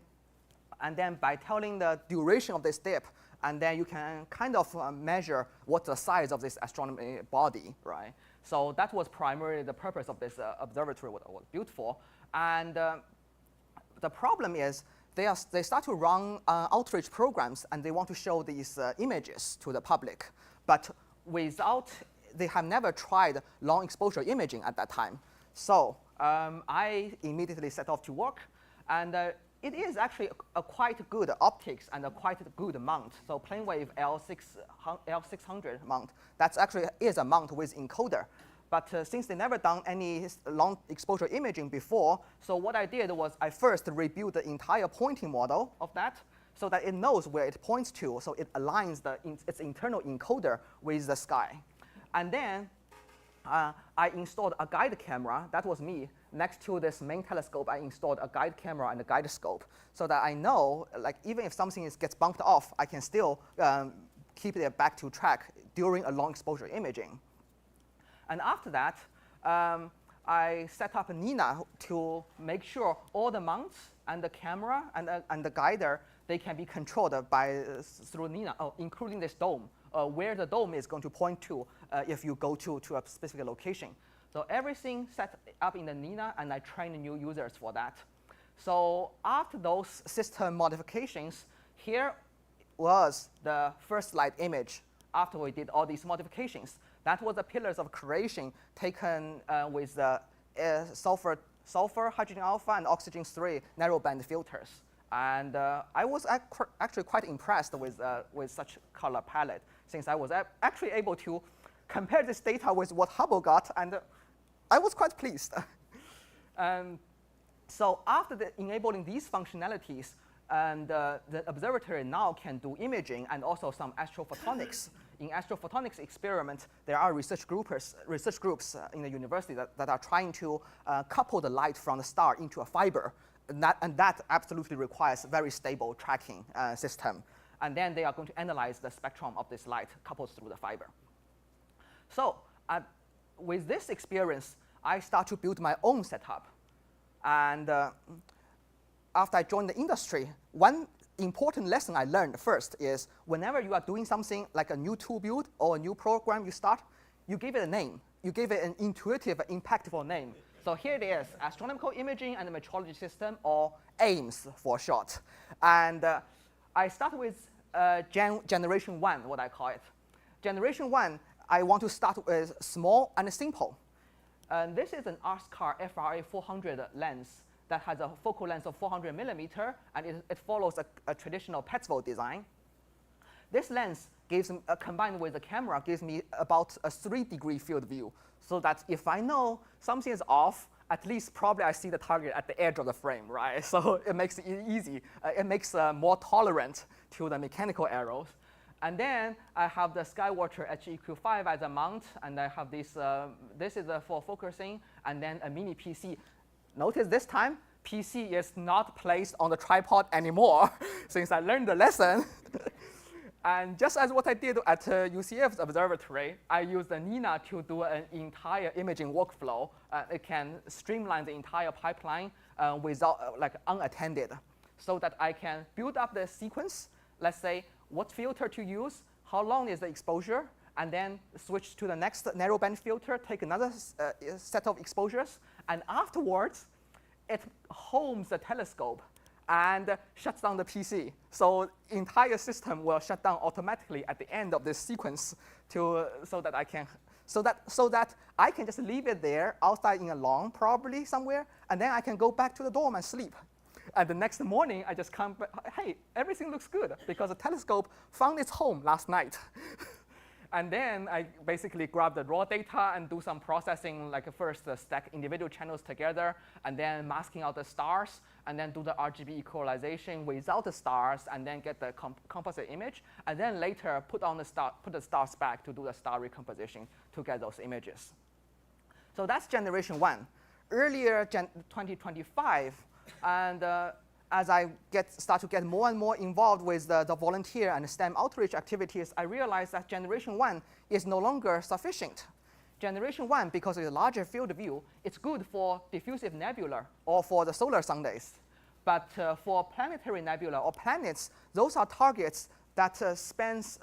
by telling the duration of this dip, and then you can kind of measure what's the size of this astronomy body, right? So that was primarily the purpose of this observatory was built for. And the problem is they start to run outreach programs, and they want to show these images to the public. But they have never tried long exposure imaging at that time. So I immediately set off to work. And it is actually a quite good optics and a quite good mount. So PlaneWave L600 mount, that's actually is a mount with encoder. But since they never done any long exposure imaging before, so what I did was I first rebuilt the entire pointing model of that so that it knows where it points to, so it aligns its internal encoder with the sky. And then I installed a guide camera, that was me. Next to this main telescope, I installed a guide camera and a guide scope so that I know, like, even if something gets bumped off, I can still keep it back to track during a long exposure imaging. And after that, I set up a Nina to make sure all the mounts and the camera and the guider, they can be controlled through Nina, including this dome, where the dome is going to point to if you go to a specific location. So everything set up in the Nina, and I train new users for that. So after those system modifications, here was the first light image after we did all these modifications. That was the pillars of creation taken with the sulfur, hydrogen alpha, and oxygen 3 narrowband filters. And I was actually quite impressed with such color palette, since I was actually able to compare this data with what Hubble got, and I was quite pleased. So after enabling these functionalities, and the observatory now can do imaging and also some astrophotonics. In astrophotonics experiments, there are research groups in the university that are trying to couple the light from the star into a fiber. And that absolutely requires very stable tracking system. And then they are going to analyze the spectrum of this light coupled through the fiber. So with this experience, I start to build my own setup. And after I joined the industry, one important lesson I learned first is whenever you are doing something like a new tool build or a new program you start, you give it a name. You give it an intuitive, impactful name. So here it is, Astronomical Imaging and Metrology System, or AIMS for short. And I start with generation 1, what I call it. Generation 1, I want to start with small and simple. And this is an ASCAR FRA 400 lens that has a focal length of 400 millimeter, and it follows a traditional Petzval design. This lens gives, combined with the camera, gives me about a 3-degree field view, so that if I know something is off, at least probably I see the target at the edge of the frame, right? So it makes it easy. It makes more tolerant to the mechanical errors. And then I have the Skywatcher HEQ5 as a mount, and I have this, this is for focusing, and then a mini PC. Notice this time, PC is not placed on the tripod anymore, since I learned the lesson. And just as what I did at UCF's observatory, I used the Nina to do an entire imaging workflow. It can streamline the entire pipeline without, unattended, so that I can build up the sequence. Let's say what filter to use, how long is the exposure, and then switch to the next narrowband filter, take another set of exposures, and afterwards, it homes the telescope and shuts down the PC. So entire system will shut down automatically at the end of this sequence so that I can just leave it there outside in a lawn probably somewhere, and then I can go back to the dorm and sleep. And the next morning, I just come back, hey, everything looks good because the telescope found its home last night. And then I basically grab the raw data and do some processing, like first stack individual channels together, and then masking out the stars, and then do the RGB equalization without the stars, and then get the composite image, and then later put the stars back to do the star recomposition to get those images. So that's generation 1. Earlier, 2025, and as I start to get more and more involved with the volunteer and STEM outreach activities, I realized that generation 1 is no longer sufficient. Generation 1, because of the larger field of view, it's good for diffusive nebula or for the solar sundays. But for planetary nebula or planets, those are targets that spans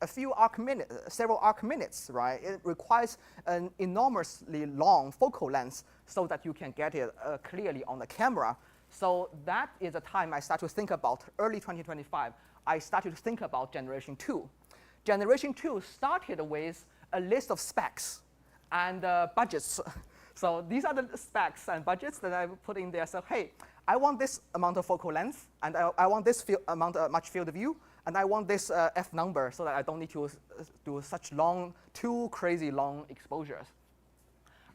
several arc minutes, right? It requires an enormously long focal length so that you can get it clearly on the camera. So that is the time I start to think about, early 2025, I started to think about generation 2. Generation 2 started with a list of specs and budgets. So these are the specs and budgets that I put in there. So hey, I want this amount of focal length, and I want this much field of view, and I want this F number so that I don't need to do such too crazy long exposures.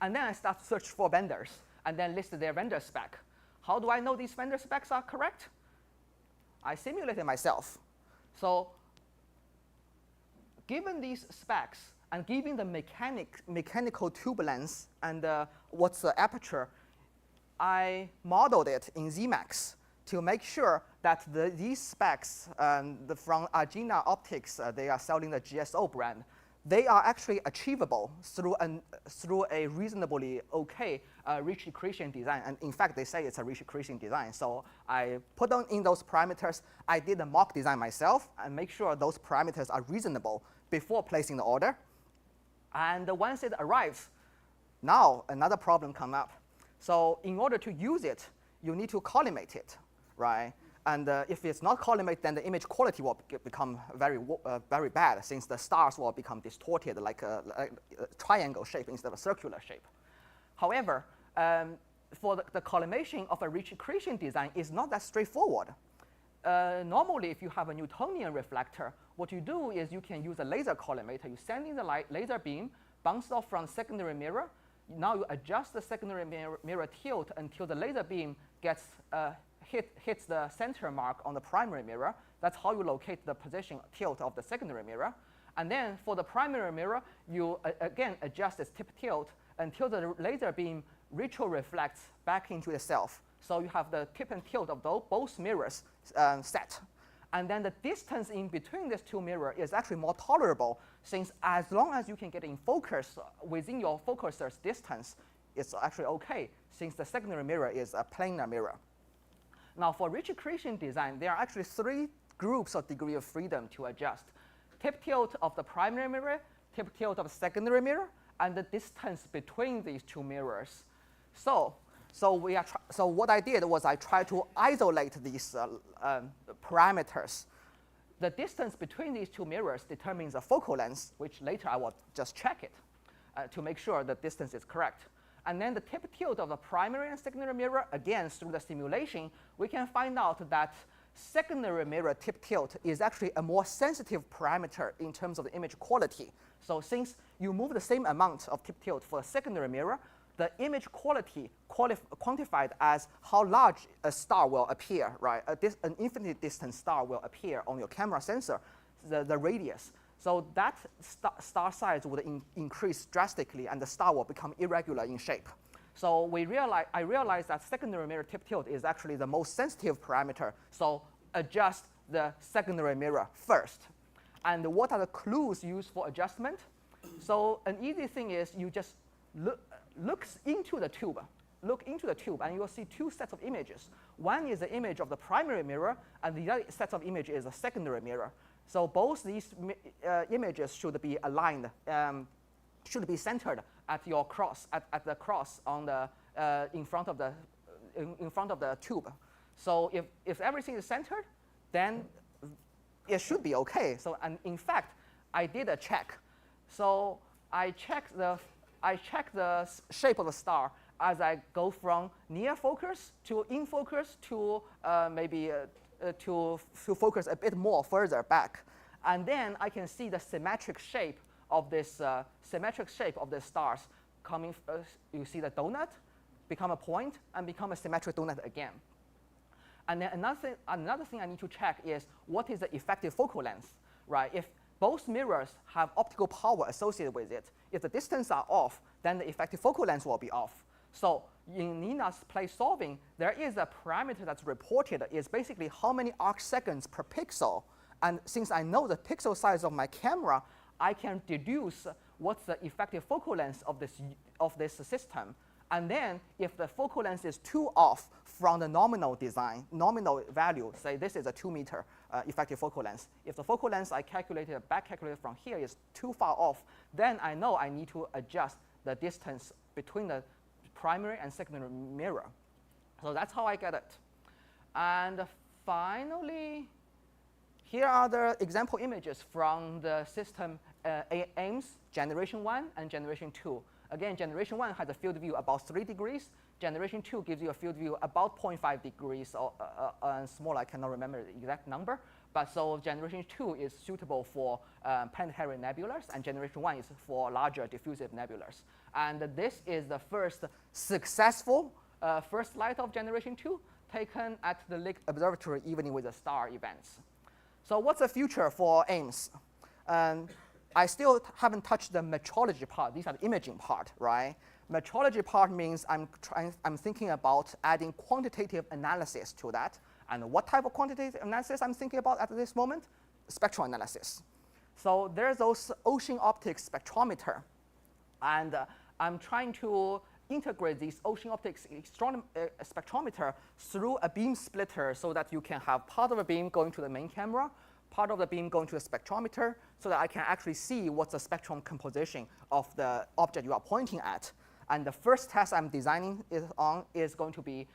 And then I start to search for vendors, and then list their vendor spec. How do I know these vendor specs are correct? I simulated myself. So given these specs, and given the mechanical turbulence and what's the aperture, I modeled it in Zemax to make sure that these specs from Argina Optics, they are selling the GSO brand, they are actually achievable through a reasonably okay ridge accretion design. And in fact, they say it's a ridge accretion design. So I put in those parameters. I did a mock design myself and make sure those parameters are reasonable before placing the order. And once it arrives, now another problem comes up. So in order to use it, you need to collimate it, right? And if it's not collimated, then the image quality will become very bad, since the stars will become distorted like a triangle shape instead of a circular shape. However, for the collimation of a ridge accretion design is not that straightforward. Normally, if you have a Newtonian reflector, what you do is you can use a laser collimator. You send in the laser beam, bounce off from secondary mirror. Now you adjust the secondary mirror tilt until the laser beam gets hits the center mark on the primary mirror. That's how you locate the position tilt of the secondary mirror. And then for the primary mirror, you again adjust its tip tilt until the laser beam retroreflects back into itself. So you have the tip and tilt of both mirrors set. And then the distance in between these two mirrors is actually more tolerable, since as long as you can get in focus within your focuser's distance, it's actually okay, since the secondary mirror is a planar mirror. Now for ridge accretion design, there are actually 3 groups of degree of freedom to adjust. Tip tilt of the primary mirror, tip tilt of the secondary mirror, and the distance between these two mirrors. So what I did was I tried to isolate these parameters. The distance between these two mirrors determines the focal length, which later I will just check it to make sure the distance is correct. And then the tip tilt of the primary and secondary mirror, again, through the simulation, we can find out that secondary mirror tip tilt is actually a more sensitive parameter in terms of the image quality. So since you move the same amount of tip tilt for a secondary mirror, the image quality quantified as how large a star will appear, right? An infinite distance star will appear on your camera sensor, the radius. So that star size would increase drastically, and the star will become irregular in shape. So I realized that secondary mirror tip tilt is actually the most sensitive parameter. So adjust the secondary mirror first. And what are the clues used for adjustment? So an easy thing is you just look into the tube, and you will see 2 sets of images. One is the image of the primary mirror, and the other set of image is a secondary mirror. So both these images should be aligned, should be centered at your cross, at the cross on the in front of the tube. So if everything is centered, then it should be okay. So and in fact, I did a check. So I checked the shape of the star as I go from near focus to in focus to maybe to focus a bit more further back. And then I can see the symmetric shape of this stars coming. You see the donut become a point and become a symmetric donut again. And then another thing I need to check is what is the effective focal length, right? If both mirrors have optical power associated with it, if the distance are off, then the effective focal length will be off. So in Nina's place solving, there is a parameter that's reported is basically how many arc seconds per pixel. And since I know the pixel size of my camera, I can deduce what's the effective focal length of this system. And then if the focal length is too off from the nominal nominal value, say this is a 2 meter effective focal length. If the focal length I back calculated from here is too far off, then I know I need to adjust the distance between the primary and secondary mirror. So that's how I get it. And finally, here are the example images from the system AIMS Generation 1 and Generation 2. Again, Generation 1 has a field of view about 3 degrees. Generation 2 gives you a field of view about 0.5 degrees or smaller. I cannot remember the exact number. But so Generation 2 is suitable for planetary nebulas, and Generation 1 is for larger diffusive nebulas. And this is the first successful first light of Generation 2 taken at the Lick Observatory Evening with a Star events. So what's the future for AIMS? I still haven't touched the metrology part. These are the imaging part, right? Metrology part means I'm thinking about adding quantitative analysis to that. And what type of quantitative analysis I'm thinking about at this moment? Spectral analysis. So there's those ocean optics spectrometer. And I'm trying to integrate these ocean optics spectrometer through a beam splitter so that you can have part of a beam going to the main camera, part of the beam going to the spectrometer, so that I can actually see what's the spectrum composition of the object you are pointing at. And the first test I'm designing is going to be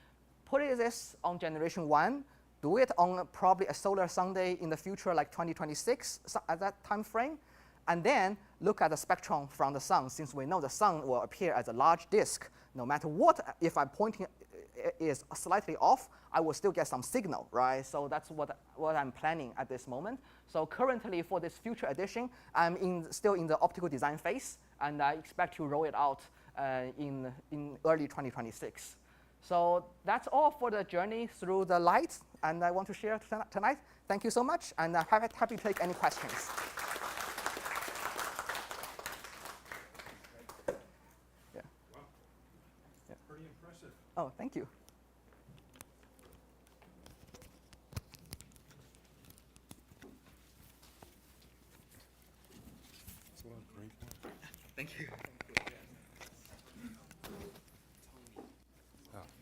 put this on Generation 1, do it on probably a solar Sunday in the future, like 2026 at that time frame, and then look at the spectrum from the sun, since we know the sun will appear as a large disk. No matter what, if I'm pointing is slightly off, I will still get some signal, right? So that's what I'm planning at this moment. So currently for this future edition, I'm still in the optical design phase, and I expect to roll it out in early 2026. So that's all for the journey through the light, and I want to share tonight. Thank you so much, and I'm happy to take any questions. Yeah. Wow. Yeah. Pretty impressive. Oh, thank you. That's a lot of great work. Thank you.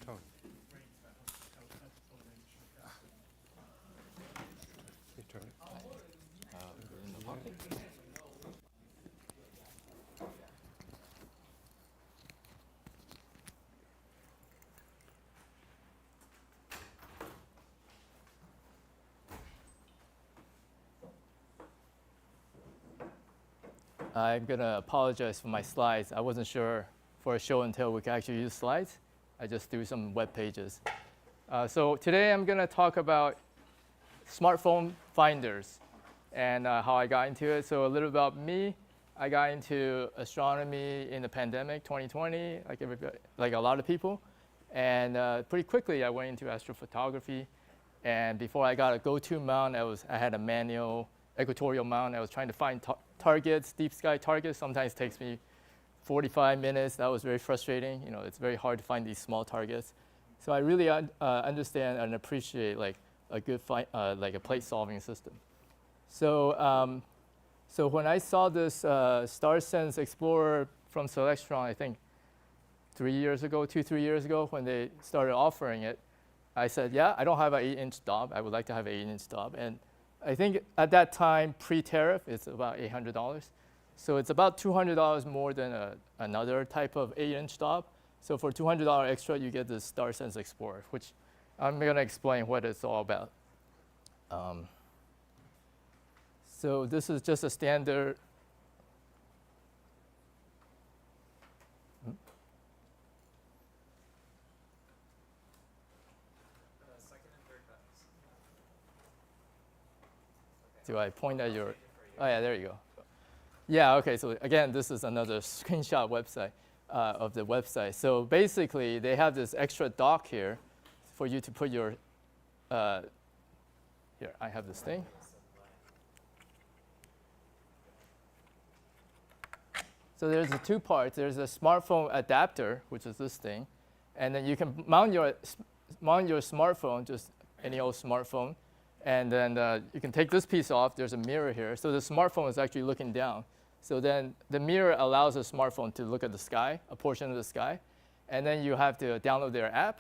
Tony. Hey, Tony. I'm going to apologize for my slides. I wasn't sure for a show and tell we could actually use slides. I just threw some web pages. So today I'm going to talk about smartphone finders and how I got into it. So a little about me. I got into astronomy in the pandemic, 2020, like a lot of people. And pretty quickly I went into astrophotography. And before I got a go-to mount, I had a manual equatorial mount. I was trying to find targets, deep sky targets. Sometimes it takes me 45 minutes. That was very frustrating. You know, it's very hard to find these small targets. So I really understand and appreciate like a good like a plate solving system. So so when I saw this StarSense Explorer from Celestron, I think 3 years ago, 3 years ago, when they started offering it, I said, yeah, I don't have an 8-inch stop. I would like to have an 8-inch stop. And I think at that time, pre-tariff, it's about $800. So it's about $200 more than another type of 8-inch stop. So for $200 extra, you get the StarSense Explorer, which I'm going to explain what it's all about. So this is just a standard. Second and third buttons. Do I point at your? Oh yeah, there you go. Yeah. Okay. So again, this is another screenshot website of the website. So basically, they have this extra dock here for you to put your. Here, I have this thing. So there's the two parts. There's a smartphone adapter, which is this thing, and then you can mount your smartphone, just any old smartphone, and then you can take this piece off. There's a mirror here, so the smartphone is actually looking down. So then the mirror allows the smartphone to look at the sky, a portion of the sky, and then you have to download their app,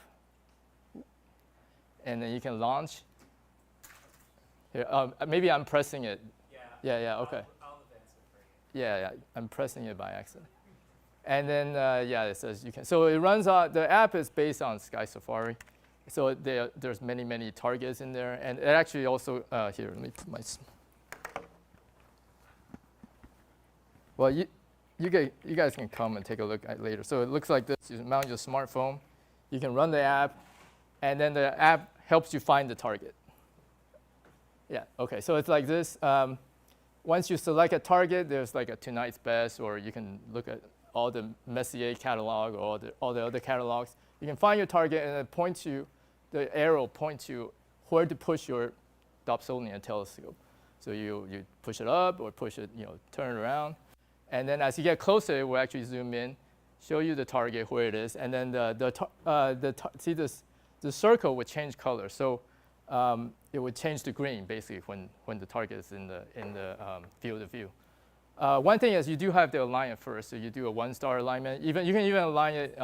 and then you can launch. Here, maybe I'm pressing it. Yeah. Okay. I'll advance it for you. Yeah, I'm pressing it by accident. And then, yeah, it says you can. So it runs on, the app is based on Sky Safari. So there's many targets in there. And it actually also, here, let me put my, well, you guys can come and take a look at it later. So it looks like this. You mount your smartphone. You can run the app. And then the app helps you find the target. Yeah, okay, so it's like this. Once you select a target, there's like a tonight's best, or you can look at all the Messier catalog or all the other catalogs. You can find your target, and the arrow points you where to push your Dobsonian telescope. So you push it up or push it, turn it around. And then as you get closer, it will actually zoom in, show you the target where it is, and then see this, the circle would change color. So it would change to green basically when the target is in the field of view. One thing is you do have to align it first. So you do a 1-star alignment. You can even align it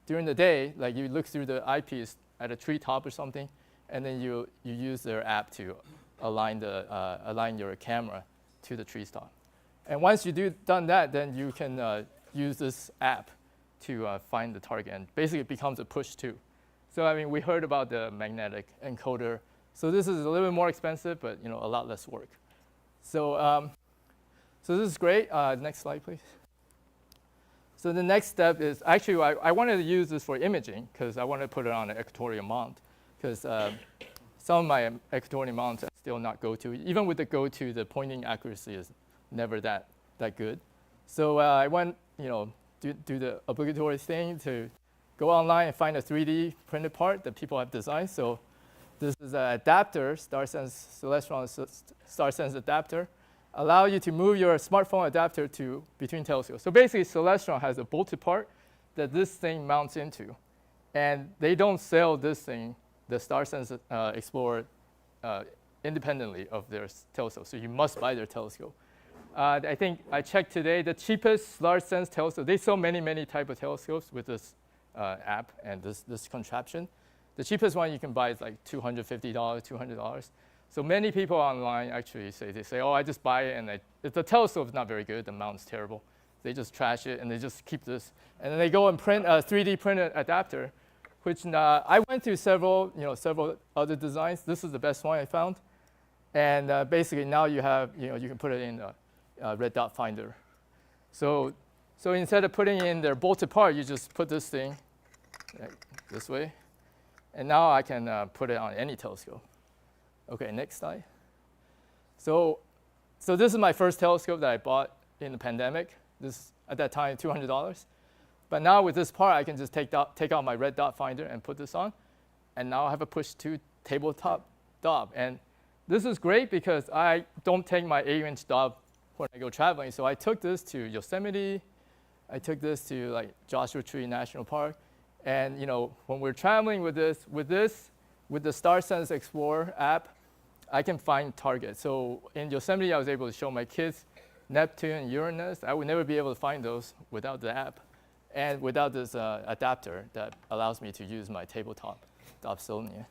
during the day. Like you look through the eyepiece at a treetop or something, and then you use their app to align your camera to the treetop. And once you've done that, then you can use this app to find the target, and basically it becomes a push too. So I mean, we heard about the magnetic encoder. So this is a little bit more expensive, but a lot less work. So so this is great. Next slide, please. So the next step is actually I wanted to use this for imaging because I wanted to put it on an equatorial mount because some of my equatorial mounts I still not go to. Even with the go to, the pointing accuracy is never that good. So I went do the obligatory thing to go online and find a 3D printed part that people have designed. So this is an adapter, StarSense Celestron StarSense adapter. Allow you to move your smartphone adapter between telescopes. So basically, Celestron has a bolted part that this thing mounts into. And they don't sell this thing, the StarSense Explorer, independently of their telescope. So you must buy their telescope. I think I checked today, the cheapest StarSense telescope, they sell many type of telescopes with this app and this contraption. The cheapest one you can buy is like $250, $200. So many people online actually say, oh, I just buy it, and if the telescope is not very good, the mount's terrible. They just trash it and they just keep this, and then they go and print a 3D printed adapter, which I went through several other designs. This is the best one I found, and basically now you have you can put it in a red dot finder. So instead of putting in their bolted part, you just put this thing this way. And now I can put it on any telescope. Okay, next slide. So this is my first telescope that I bought in the pandemic. This, at that time, $200. But now with this part, I can just take out my red dot finder and put this on. And now I have a push-to tabletop Dob. And this is great because I don't take my 8-inch Dob when I go traveling. So I took this to Yosemite. I took this to like Joshua Tree National Park. And when we're traveling with the StarSense Explorer app, I can find targets. So in Yosemite, I was able to show my kids Neptune and Uranus. I would never be able to find those without the app and without this adapter that allows me to use my tabletop Dobsonian.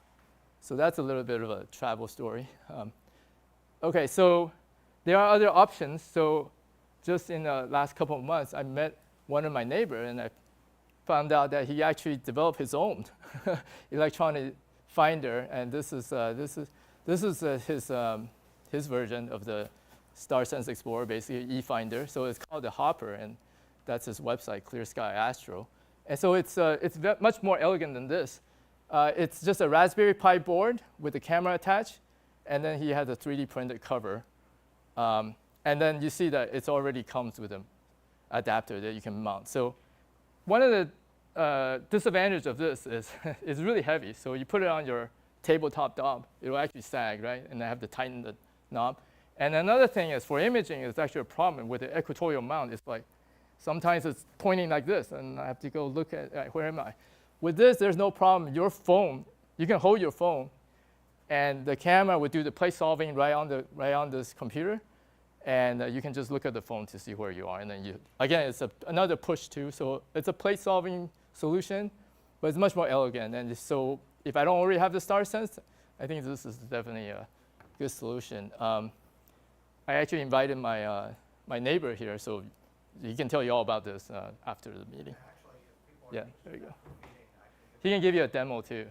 So that's a little bit of a travel story. Okay, so there are other options. So just in the last couple of months, I met one of my neighbors, and found out that he actually developed his own electronic finder, and this is his version of the Star Sense Explorer, basically e-finder. So it's called the Hopper, and that's his website, Clear Sky Astro. And so it's much more elegant than this. It's just a Raspberry Pi board with a camera attached, and then he has a 3D printed cover. And then you see that it already comes with an adapter that you can mount. So one of the disadvantages of this is it's really heavy. So you put it on your tabletop knob, it will actually sag, right? And I have to tighten the knob. And another thing is for imaging, it's actually a problem with the equatorial mount. It's like sometimes it's pointing like this, and I have to go look at where am I. With this, there's no problem. Your phone, you can hold your phone, and the camera would do the place solving right on this computer, and you can just look at the phone to see where you are. And then again, it's another push too. So it's a place solving solution, but it's much more elegant. And so if I don't already have the Star Sense, I think this is definitely a good solution. I actually invited my neighbor here, so he can tell you all about this after the meeting. Yeah, there you go. He can give you a demo too.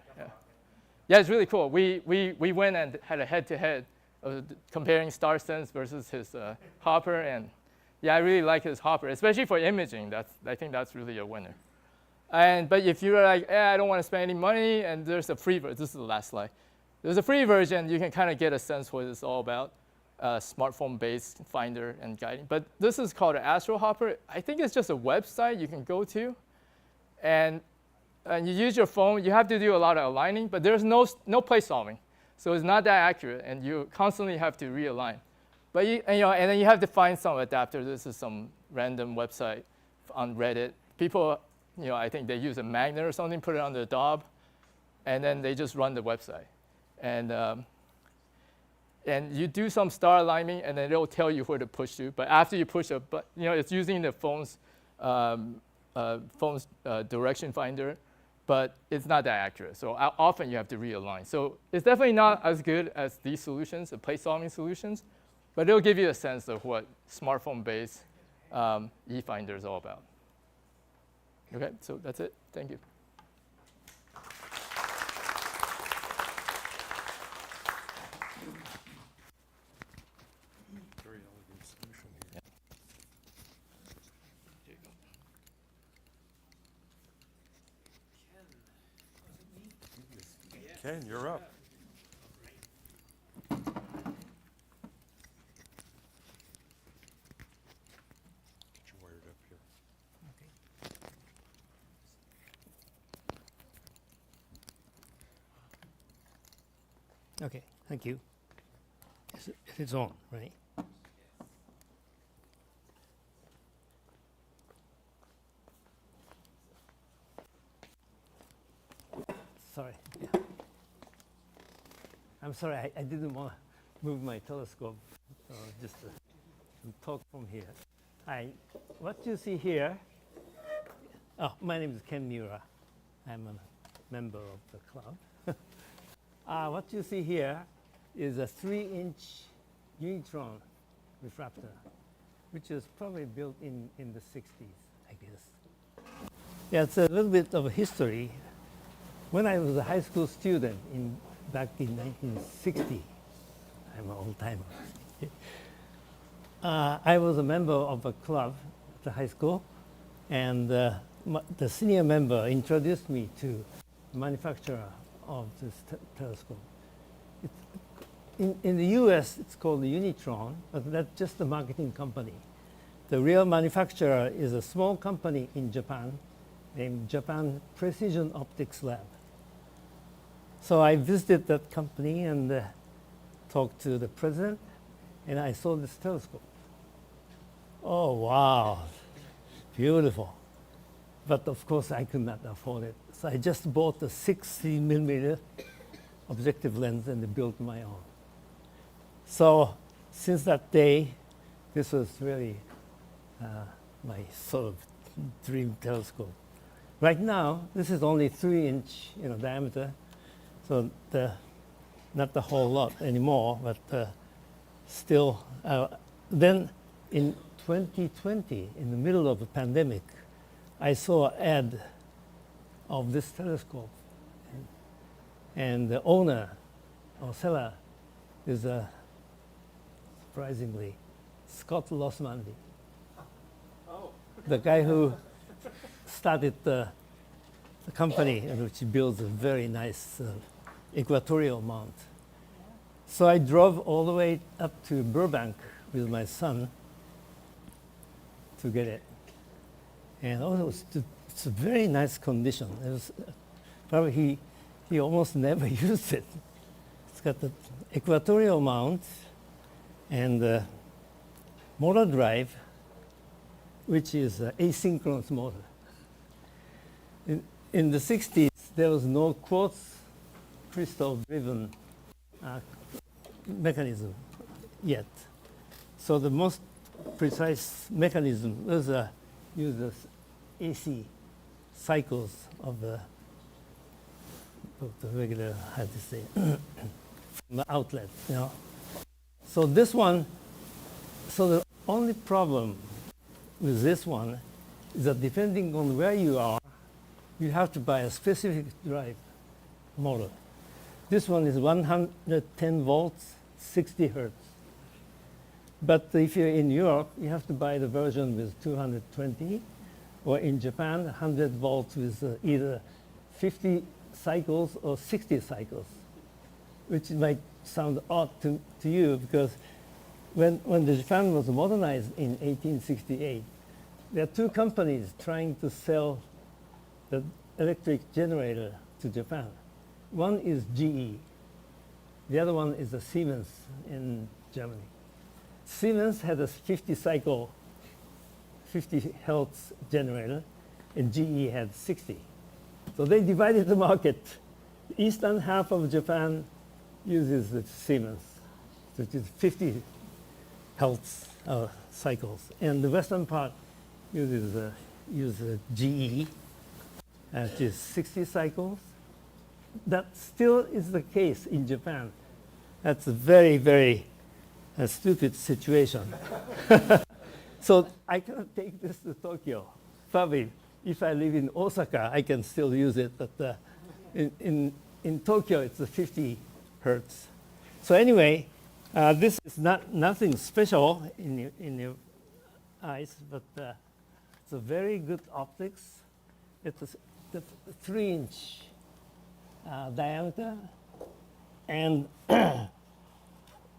Yeah, it's really cool. We went and had a head-to-head of comparing Star Sense versus his Hopper, and yeah, I really like his Hopper, especially for imaging. I think that's really a winner. But if you're like, I don't want to spend any money, and there's a free version. This is the last slide. There's a free version. You can kind of get a sense what it's all about. Smartphone-based finder and guiding. But this is called an Astro Hopper. I think it's just a website you can go to, and you use your phone. You have to do a lot of aligning, but there's no place solving, so it's not that accurate, and you constantly have to realign. But and then you have to find some adapter. This is some random website on Reddit. People, I think they use a magnet or something, put it on the knob, and then they just run the website. And you do some star alignment, and then it'll tell you where to push to. But after you push it's using the phone's direction finder, but it's not that accurate. So often you have to realign. So it's definitely not as good as these solutions, the place-solving solutions, but it'll give you a sense of what smartphone-based e-finder is all about. Okay, so that's it. Thank you. Very elegant solution here. Ken, you're up. Get you wired up here. Okay, thank you. It's on, right? Sorry. Yeah. I'm sorry, I didn't want to move my telescope, just to talk from here. What you see here, my name is Ken Miura. I'm a member of the club. What you see here is a 3-inch unitron refractor, which was probably built in the 60s, I guess. Yeah, it's a little bit of a history. When I was a high school student back in 1960, I'm an old timer. I was a member of a club at the high school, and the senior member introduced me to the manufacturer of this telescope. In the US, it's called the Unitron, but that's just a marketing company. The real manufacturer is a small company in Japan named Japan Precision Optics Lab. So I visited that company and talked to the president, and I saw this telescope. Oh, wow, beautiful. But of course, I could not afford it. So I just bought the 60mm objective lens and built my own. So since that day, this was really my sort of dream telescope. Right now, this is only 3-inch diameter, so not a whole lot anymore, but still. Then in 2020, in the middle of a pandemic, I saw an ad of this telescope. And the owner or seller is surprisingly Scott Losmandy, the guy who started the company and which builds a very nice equatorial mount. So I drove all the way up to Burbank with my son to get it. And it's a very nice condition. It was, probably he almost never used it. It's got the equatorial mount and the motor drive, which is an asynchronous motor. In the 60s, there was no quartz crystal-driven mechanism yet. So the most precise mechanism was uses AC cycles of the regular, how to say, from the outlet, you know. So this one, so the only problem with this one is that depending on where you are, you have to buy a specific drive motor. This one is 110 volts, 60 hertz. But if you're in Europe, you have to buy the version with 220, or in Japan, 100 volts with either 50 cycles or 60 cycles, which might sound odd to you because when the Japan was modernized in 1868, there are two companies trying to sell the electric generator to Japan. One is GE. The other one is the Siemens in Germany. Siemens had a 50 cycle, 50 hertz generator, and GE had 60. So they divided the market. The eastern half of Japan uses the Siemens, which is 50 hertz cycles, and the western part uses GE, which is 60 cycles. That still is the case in Japan. That's a very, very stupid situation. So I cannot take this to Tokyo. Probably, if I live in Osaka, I can still use it, but in Tokyo, it's a 50 hertz. So anyway, this is nothing special in your eyes, but it's a very good optics. It's a 3-inch diameter, and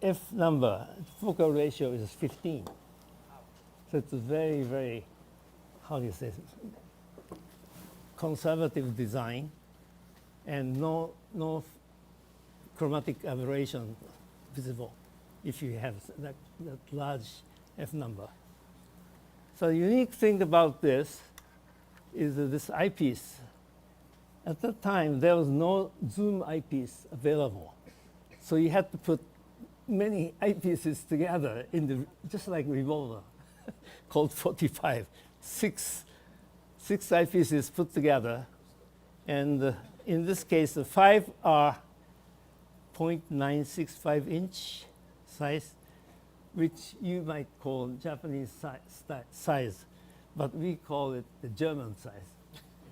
F number, focal ratio is 15. So it's a very, very, how do you say, conservative design, and no chromatic aberration visible if you have that large F number. So the unique thing about this is this eyepiece. At that time, there was no zoom eyepiece available. So you had to put many eyepieces together in the, just like revolver, called 45. Six eyepieces put together. And in this case, the 5 are 0.965 inch size, which you might call Japanese size, but we call it the German size.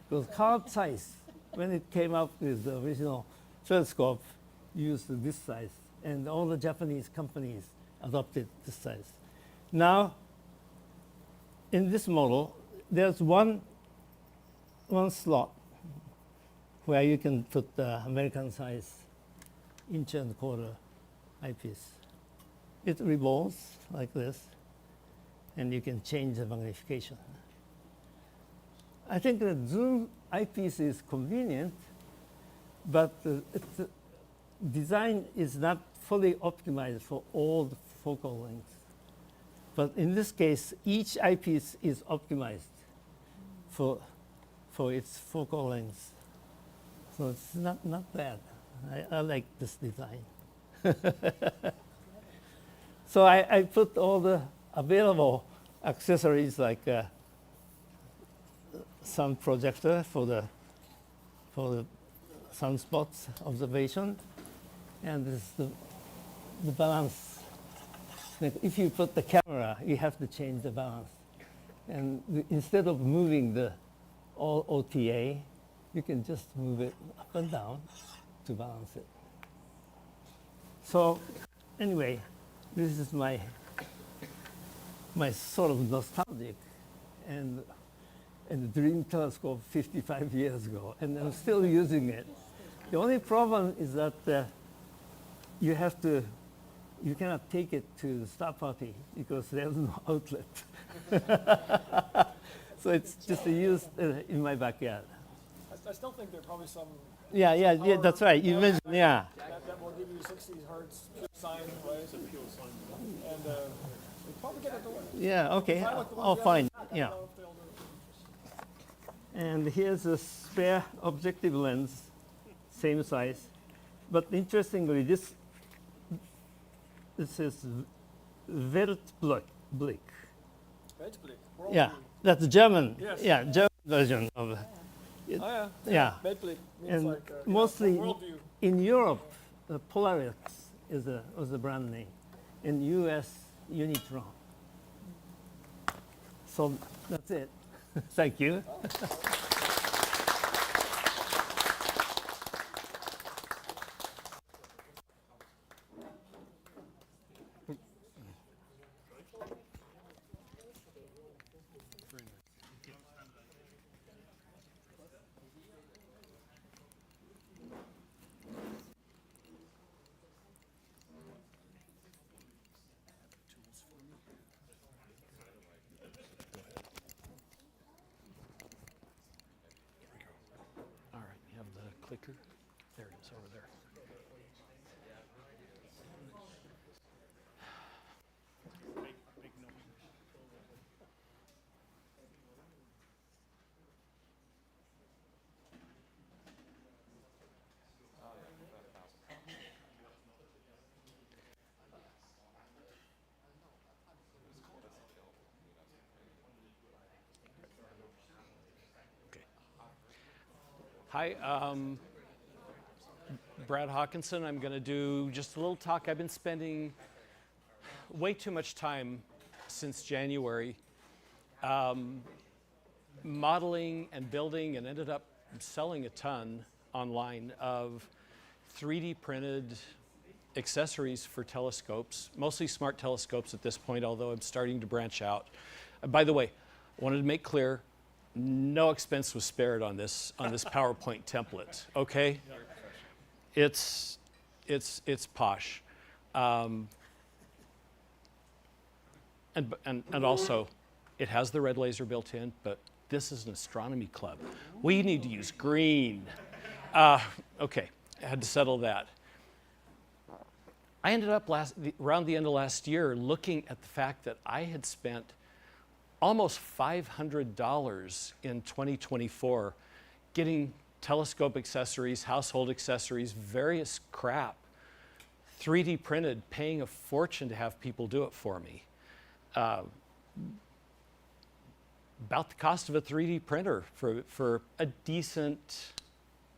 Because Carl Zeiss, when it came up with the original telescope, used this size, and all the Japanese companies adopted this size. Now, in this model, there's one slot where you can put the American size 1.25 inch eyepiece. It revolves like this, and you can change the magnification. I think the zoom eyepiece is convenient, but the design is not fully optimized for all the focal lengths. But in this case, each eyepiece is optimized for its focal length. So it's not bad. I like this design. So I put all the available accessories like sun projector for the sunspots observation, and this is the balance. If you put the camera, you have to change the balance. And instead of moving the all OTA, you can just move it up and down to balance it. So anyway, this is my sort of nostalgic and dream telescope 55 years ago, and I'm still using it. The only problem is that you cannot take it to the star party because there's no outlet. So it's just used in my backyard. I still think there are probably some Yeah, that's right. You mentioned, yeah. that will give you 60 hertz pure sine, right? It's a pure sine. And we probably get it to work. Yeah, okay. Oh, fine. Yeah. And here's a spare objective lens, same size. But interestingly, this is Weltblick. Weltblick. Yeah, that's German. Yes. Yeah, German version of it. Oh yeah. Yeah. Weltblick means And like mostly worldview. in Europe, Polaris was the brand name. In US, Unitron. So that's it. Thank you. All right, you have the clicker. There it is over there. Hi, Brad Hawkinson. I'm going to do just a little talk. I've been spending way too much time since January modeling and building, and ended up selling a ton online of 3D printed accessories for telescopes, mostly smart telescopes at this point, although I'm starting to branch out. By the way, I wanted to make clear, no expense was spared on this PowerPoint template. Okay, it's posh, and also it has the red laser built in. But this is an astronomy club. We need to use green. Okay, I had to settle that. I ended up around the end of last year looking at the fact that I had spent almost $500 in 2024 getting telescope accessories, household accessories, various crap, 3D printed, paying a fortune to have people do it for me. About the cost of a 3D printer for a decent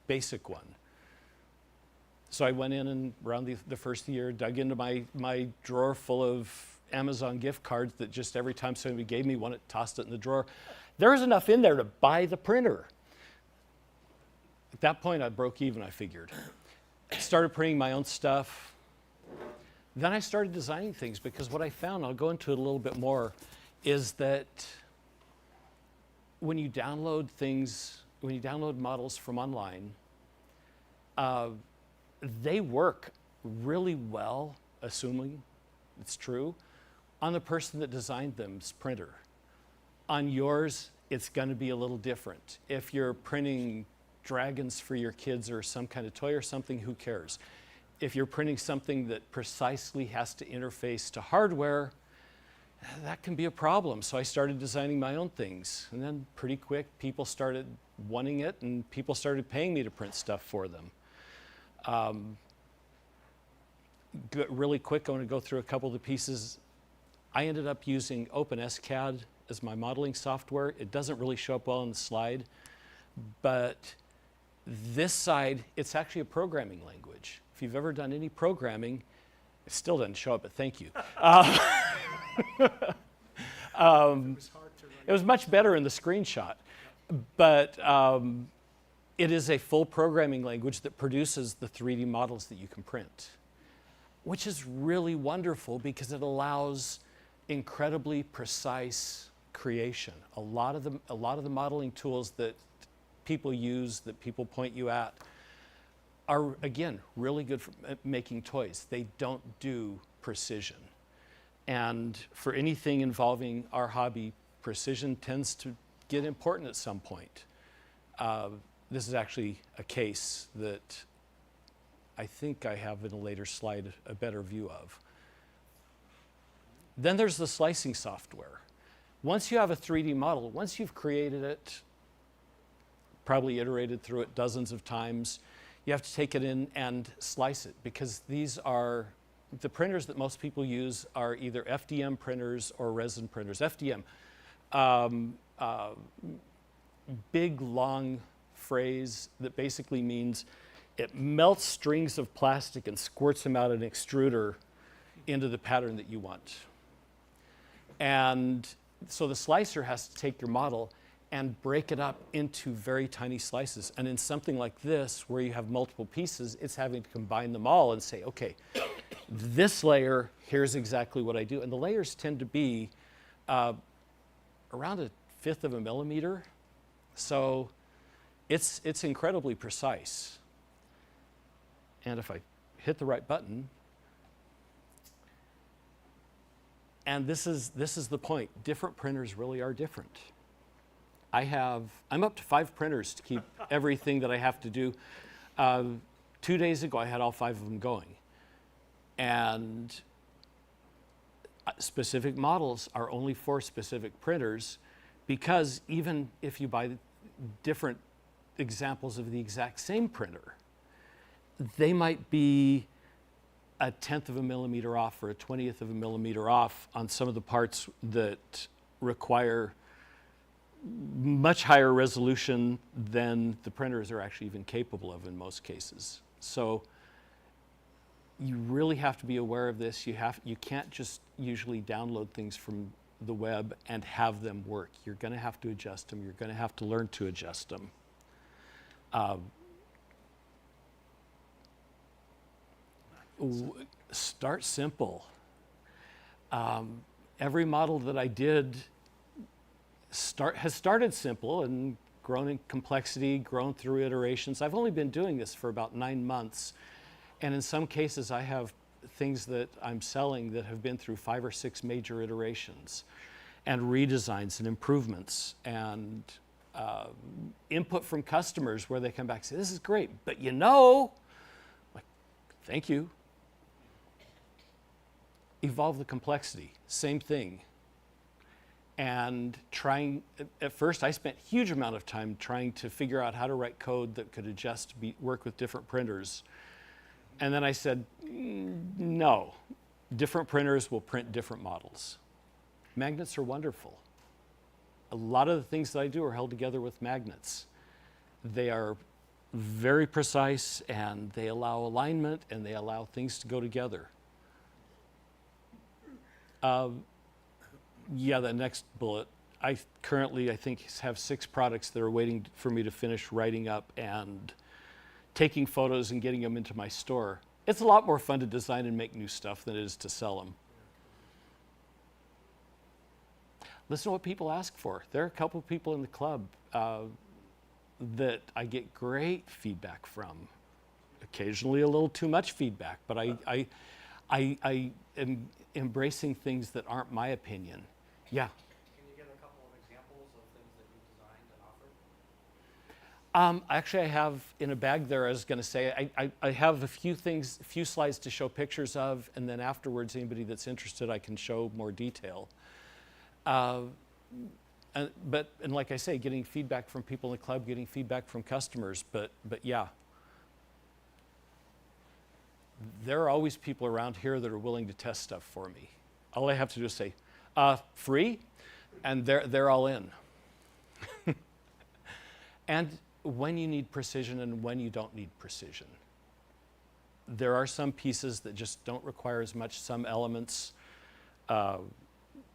basic one. So I went in and around the first year, dug into my drawer full of Amazon gift cards that just every time somebody gave me one, it tossed it in the drawer. There was enough in there to buy the printer. At that point, I broke even, I figured. Started printing my own stuff. Then I started designing things, because what I found, I'll go into it a little bit more, is that when you download models from online, they work really well, assuming it's true, on the person that designed them's printer. On yours, it's going to be a little different. If you're printing dragons for your kids or some kind of toy or something, who cares? If you're printing something that precisely has to interface to hardware, that can be a problem. So I started designing my own things. And then pretty quick, people started wanting it, and people started paying me to print stuff for them. Really quick, I want to go through a couple of the pieces. I ended up using OpenSCAD as my modeling software. It doesn't really show up well on the slide, but this side, it's actually a programming language. If you've ever done any programming, it still doesn't show up, but thank you. It was much better in the screenshot, but it is a full programming language that produces the 3D models that you can print, which is really wonderful because it allows incredibly precise creation. A lot of the modeling tools that people use, that people point you at, are, again, really good for making toys. They don't do precision. And for anything involving our hobby, precision tends to get important at some point. This is actually a case that I think I have in a later slide a better view of. Then there's the slicing software. Once you have a 3D model, once you've created it, probably iterated through it dozens of times, you have to take it in and slice it, because these are, the printers that most people use are either FDM printers or resin printers. FDM, big, long phrase that basically means it melts strings of plastic and squirts them out an extruder into the pattern that you want. And so the slicer has to take your model and break it up into very tiny slices. And in something like this, where you have multiple pieces, it's having to combine them all and say, okay, this layer, here's exactly what I do. And the layers tend to be around 1/5 of a millimeter. So it's incredibly precise. And if I hit the right button, and this is the point, different printers really are different. I'm up to 5 printers to keep everything that I have to do. 2 days ago, I had all 5 of them going. And specific models are only for specific printers, because even if you buy different examples of the exact same printer, they might be 1/10 of a millimeter off or 1/20th of a millimeter off on some of the parts that require much higher resolution than the printers are actually even capable of in most cases. So you really have to be aware of this. You can't just usually download things from the web and have them work. You're going to have to adjust them. You're going to have to learn to adjust them. Start simple. Every model that I did has started simple and grown in complexity, grown through iterations. I've only been doing this for about 9 months, and in some cases I have things that I'm selling that have been through 5 or 6 major iterations and redesigns and improvements and input from customers where they come back and say, this is great, but you know, like, thank you. Evolve the complexity, same thing. And at first I spent a huge amount of time trying to figure out how to write code that could adjust to work with different printers. And then I said, no, different printers will print different models. Magnets are wonderful. A lot of the things that I do are held together with magnets. They are very precise, and they allow alignment, and they allow things to go together. Yeah, the next bullet. I currently, I think, have 6 products that are waiting for me to finish writing up and taking photos and getting them into my store. It's a lot more fun to design and make new stuff than it is to sell them. Listen to what people ask for. There are a couple of people in the club that I get great feedback from. Occasionally a little too much feedback, but I am embracing things that aren't my opinion. Yeah? Can you give a couple of examples of things that you've designed and offered? Actually, I have in a bag there, I was going to say, I have a few slides to show pictures of, and then afterwards, anybody that's interested, I can show more detail. And like I say, getting feedback from people in the club, getting feedback from customers, but yeah. There are always people around here that are willing to test stuff for me. All I have to do is say, free, and they're all in. And when you need precision and when you don't need precision. There are some pieces that just don't require as much, some elements, and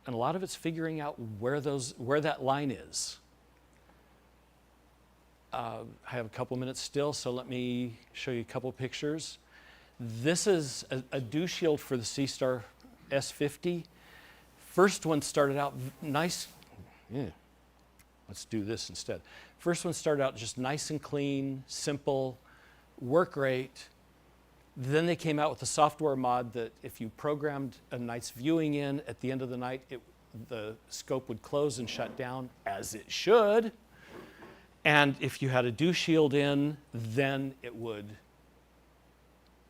a lot of it's figuring out where that line is. I have a couple minutes still, so let me show you a couple pictures. This is a dew shield for the Seastar S50. First one started out nice. Yeah, let's do this instead. First one started out just nice and clean, simple, work great. Then they came out with a software mod that if you programmed a night's viewing in, at the end of the night, the scope would close and shut down, as it should. And if you had a dew shield in, then it would,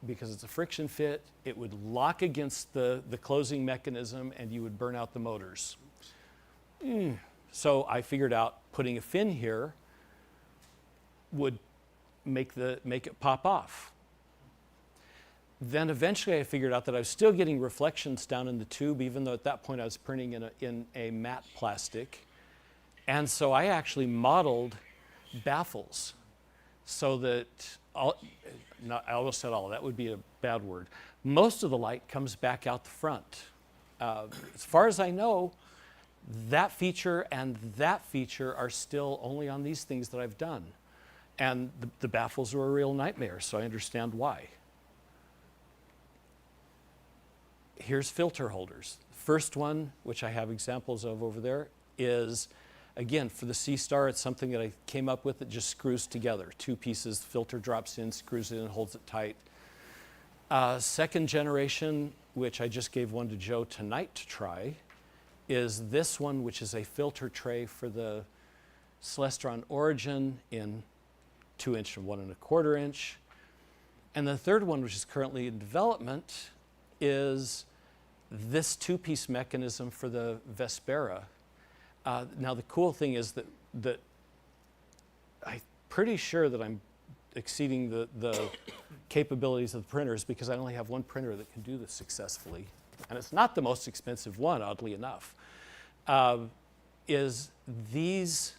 because it's a friction fit, it would lock against the closing mechanism and you would burn out the motors. So I figured out putting a fin here would make it pop off. Then eventually I figured out that I was still getting reflections down in the tube, even though at that point I was printing in a matte plastic. And so I actually modeled baffles so that, I almost said all, that would be a bad word. Most of the light comes back out the front. As far as I know, that feature and that feature are still only on these things that I've done. And the baffles were a real nightmare, so I understand why. Here's filter holders. First one, which I have examples of over there, is, again, for the Seastar, it's something that I came up with that just screws together. Two pieces, the filter drops in, screws it in, holds it tight. Second generation, which I just gave one to Joe tonight to try, is this one, which is a filter tray for the Celestron Origin in 2-inch and 1 1/4 inch. And the third one, which is currently in development, is this two-piece mechanism for the Vespera. Now the cool thing is that I'm pretty sure that I'm exceeding the capabilities of the printers, because I only have one printer that can do this successfully. And it's not the most expensive one, oddly enough. Is these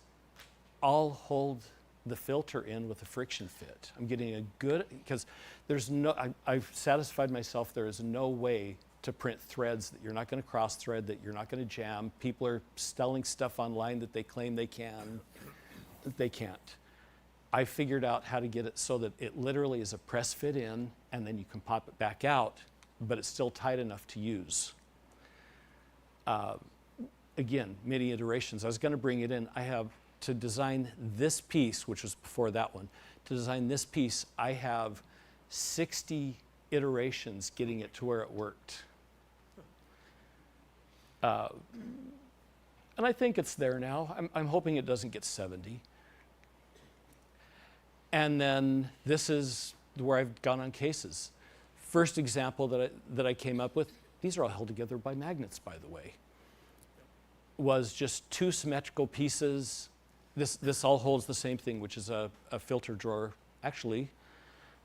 all hold the filter in with a friction fit. I'm getting a good, because there's no, I've satisfied myself there is no way to print threads that you're not going to cross thread, that you're not going to jam. People are selling stuff online that they claim they can, that they can't. I figured out how to get it so that it literally is a press fit in, and then you can pop it back out, but it's still tight enough to use. Again, many iterations. I was going to bring it in. I have, to design this piece, which was before that one, to design this piece, I have 60 iterations getting it to where it worked. And I think it's there now. I'm hoping it doesn't get 70. And then this is where I've gone on cases. First example that I came up with, these are all held together by magnets, by the way, was just two symmetrical pieces. This all holds the same thing, which is a filter drawer. Actually,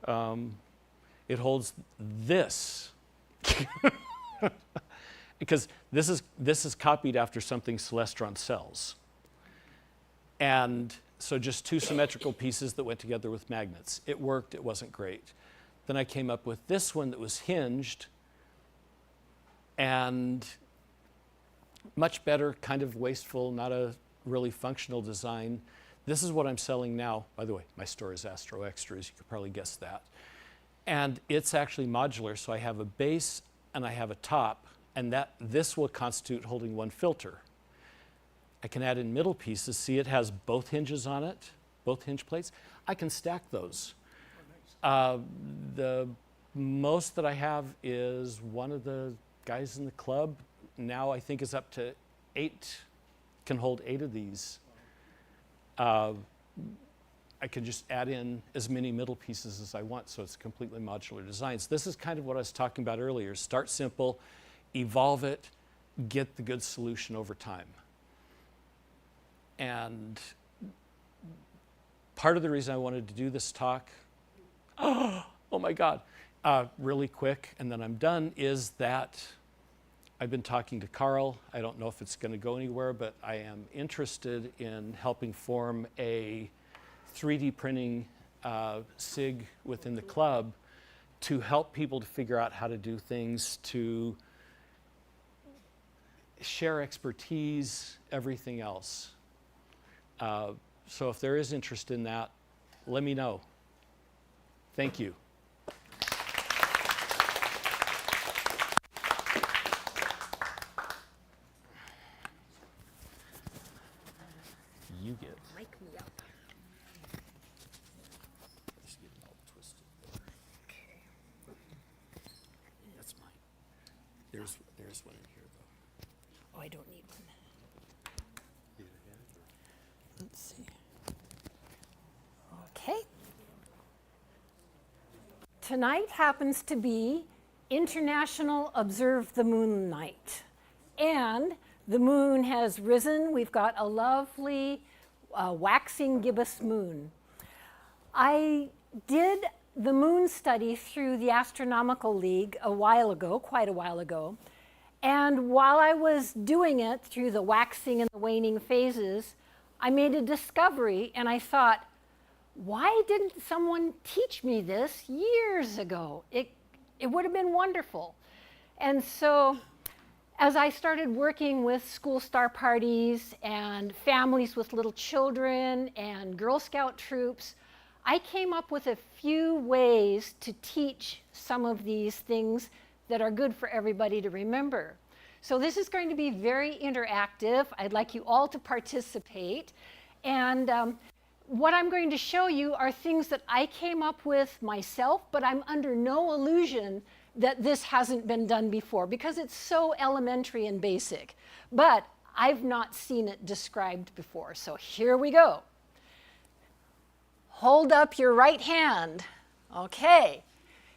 it holds this. Because this is copied after something Celestron sells. And so just two symmetrical pieces that went together with magnets. It worked, it wasn't great. Then I came up with this one that was hinged, and much better, kind of wasteful, not a really functional design. This is what I'm selling now. By the way, my store is Astro Extras, you could probably guess that. And it's actually modular, so I have a base and I have a top, and this will constitute holding one filter. I can add in middle pieces. See, it has both hinges on it, both hinge plates. I can stack those. The most that I have is one of the guys in the club now I think is up to 8, can hold 8 of these. I can just add in as many middle pieces as I want, so it's completely modular design. So this is kind of what I was talking about earlier. Start simple, evolve it, get the good solution over time. And part of the reason I wanted to do this talk, oh my God, really quick, and then I'm done, is that I've been talking to Carl. I don't know if it's going to go anywhere, but I am interested in helping form a 3D printing SIG within the club to help people to figure out how to do things, to share expertise, everything else. So if there is interest in that, let me know. Thank you. You get. Mic me up. Just get it all twisted there. That's mine. There's one in here though. Oh, I don't need one. Let's see. Okay. Tonight happens to be International Observe the Moon Night. And the moon has risen. We've got a lovely waxing gibbous moon. I did the moon study through the Astronomical League a while ago, quite a while ago. And while I was doing it through the waxing and the waning phases, I made a discovery and I thought, why didn't someone teach me this years ago? It would have been wonderful. And so as I started working with school star parties and families with little children and Girl Scout troops, I came up with a few ways to teach some of these things that are good for everybody to remember. So this is going to be very interactive. I'd like you all to participate. And what I'm going to show you are things that I came up with myself, but I'm under no illusion that this hasn't been done before because it's so elementary and basic. But I've not seen it described before. So here we go. Hold up your right hand. Okay.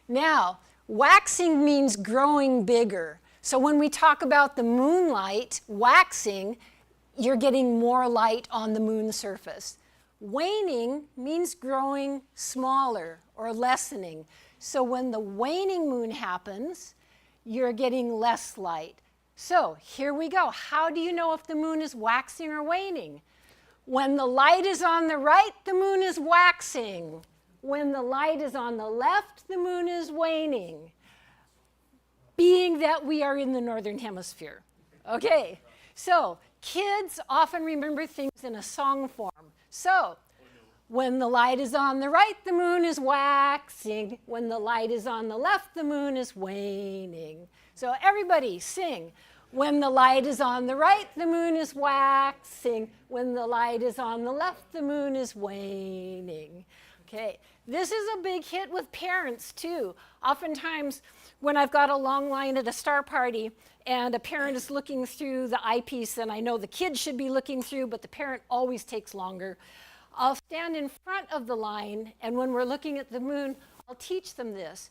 Now, waxing means growing bigger. So when we talk about the moonlight waxing, you're getting more light on the moon surface. Waning means growing smaller or lessening. So when the waning moon happens, you're getting less light. So here we go. How do you know if the moon is waxing or waning? When the light is on the right, the moon is waxing. When the light is on the left, the moon is waning. Being that we are in the northern hemisphere. Okay, so kids often remember things in a song form. So, when the light is on the right, the moon is waxing. When the light is on the left, the moon is waning. So everybody sing. When the light is on the right, the moon is waxing. When the light is on the left, the moon is waning. Okay, this is a big hit with parents too. Oftentimes, when I've got a long line at a star party and a parent is looking through the eyepiece, and I know the kid should be looking through, but the parent always takes longer, I'll stand in front of the line, and when we're looking at the moon, I'll teach them this.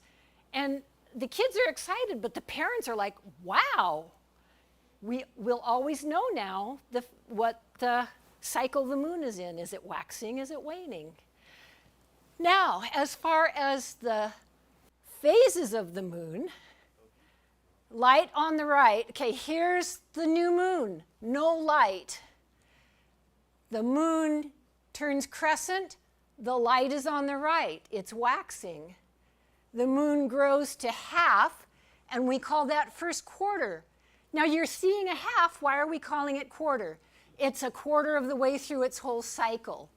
And the kids are excited, but the parents are like, wow, we'll always know now what cycle the moon is in. Is it waxing? Is it waning? Now, as far as the phases of the moon, light on the right. Okay, here's the new moon, no light. The moon turns crescent, the light is on the right, it's waxing. The moon grows to half, and we call that first quarter. Now you're seeing a half, why are we calling it quarter? It's a quarter of the way through its whole cycle.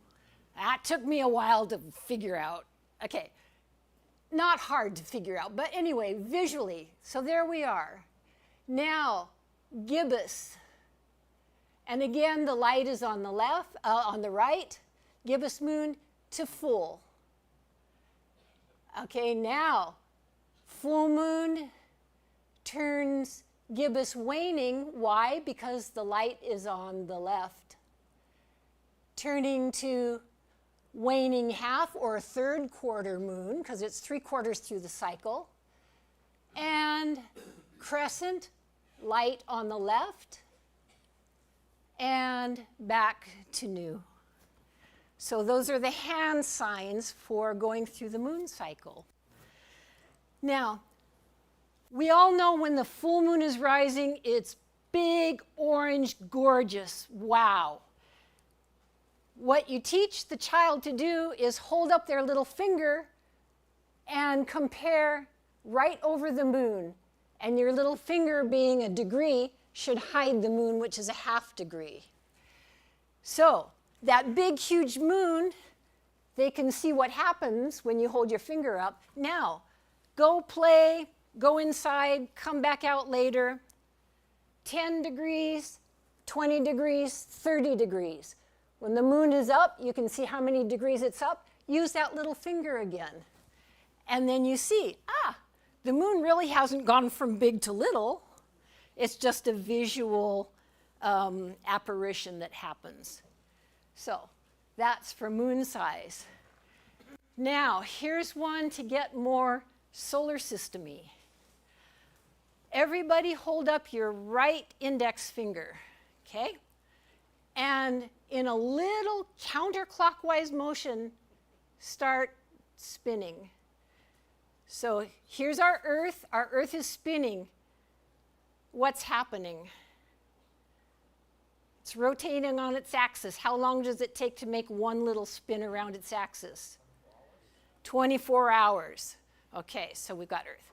That took me a while to figure out. Okay, not hard to figure out, but anyway, visually, so there we are. Now, gibbous. And again, the light is on the left, on the right, gibbous moon to full. Okay, now, full moon turns gibbous waning. Why? Because the light is on the left. Turning to waning half or third quarter moon, because it's 3/4 through the cycle. And crescent, light on the left, and back to new. So those are the hand signs for going through the moon cycle. Now, we all know when the full moon is rising, it's big, orange, gorgeous. Wow. What you teach the child to do is hold up their little finger and compare right over the moon. And your little finger, being a degree, should hide the moon, which is a half degree. So that big, huge moon, they can see what happens when you hold your finger up. Now, go play, go inside, come back out later. 10 degrees, 20 degrees, 30 degrees. When the moon is up, you can see how many degrees it's up. Use that little finger again. And then you see, the moon really hasn't gone from big to little. It's just a visual apparition that happens. So that's for moon size. Now, here's one to get more solar system-y. Everybody hold up your right index finger, okay? And in a little counterclockwise motion, start spinning. So here's our Earth. Our Earth is spinning. What's happening? It's rotating on its axis. How long does it take to make one little spin around its axis? 24 hours. Okay, so we've got Earth.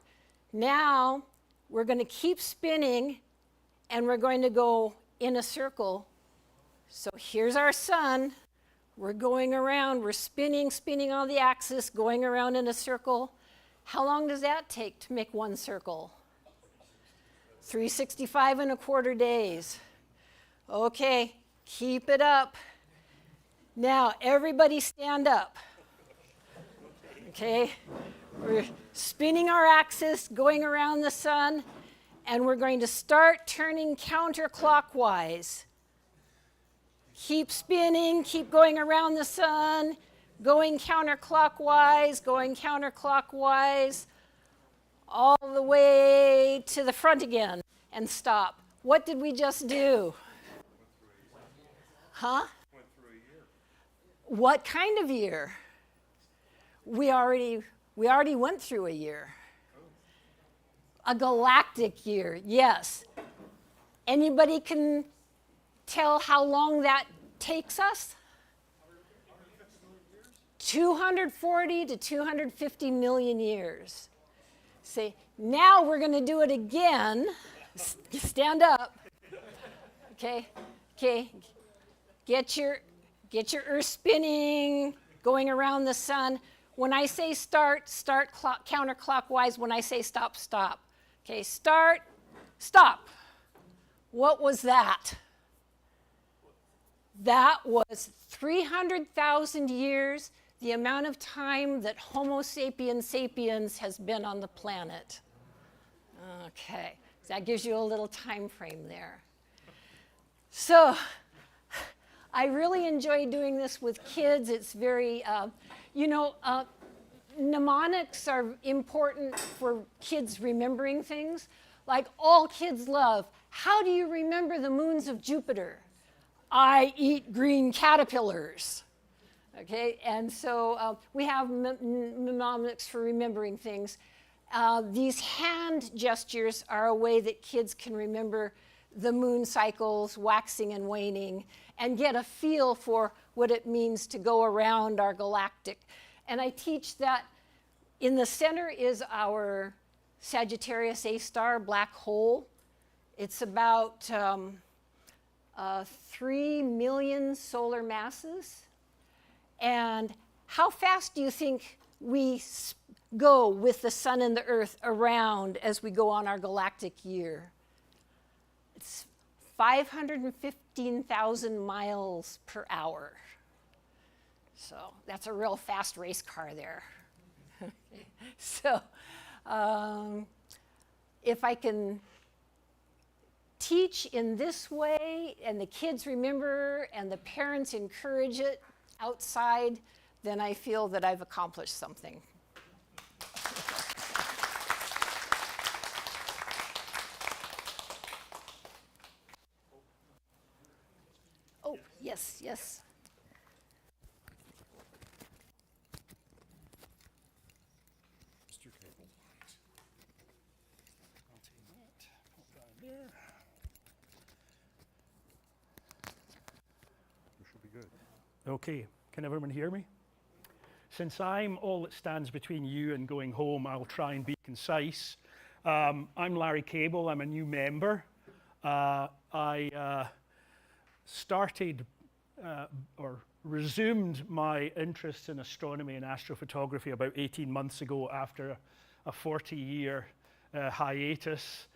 Now, we're going to keep spinning, and we're going to go in a circle. So here's our sun. We're going around. We're spinning on the axis, going around in a circle. How long does that take to make one circle? 365 and a quarter days. Okay, keep it up. Now, everybody stand up. Okay, we're spinning our axis, going around the sun, and we're going to start turning counterclockwise. Keep spinning, keep going around the sun, going counterclockwise, all the way to the front again, and stop. What did we just do? Huh? Went through a year. What kind of year? We already went through a year. A galactic year, yes. Anybody can tell how long that takes us? 240 to 250 million years. See, now we're going to do it again. Stand up. Okay. Get your Earth spinning, going around the sun. When I say start counterclockwise. When I say stop, stop. Okay, start, stop. What was that? That was 300,000 years, the amount of time that Homo sapiens sapiens has been on the planet. Okay, so that gives you a little time frame there. So, I really enjoy doing this with kids. It's very, mnemonics are important for kids remembering things. Like all kids love, how do you remember the moons of Jupiter? I eat green caterpillars. Okay, and so we have mnemonics for remembering things. These hand gestures are a way that kids can remember the moon cycles, waxing and waning, and get a feel for what it means to go around our galactic. And I teach that in the center is our Sagittarius A star black hole. It's about 3 million solar masses. And how fast do you think we go with the sun and the earth around as we go on our galactic year? It's 515,000 miles per hour. So that's a real fast race car there. So if I can teach in this way and the kids remember and the parents encourage it outside, then I feel that I've accomplished something. Oh, yes. Mr. Cable. I'll take that, put that there. We should be good. Okay, can everyone hear me? Since I'm all that stands between you and going home, I'll try and be concise. I'm Larry Cable, I'm a new member. I started or resumed my interest in astronomy and astrophotography about 18 months ago after a 40-year hiatus.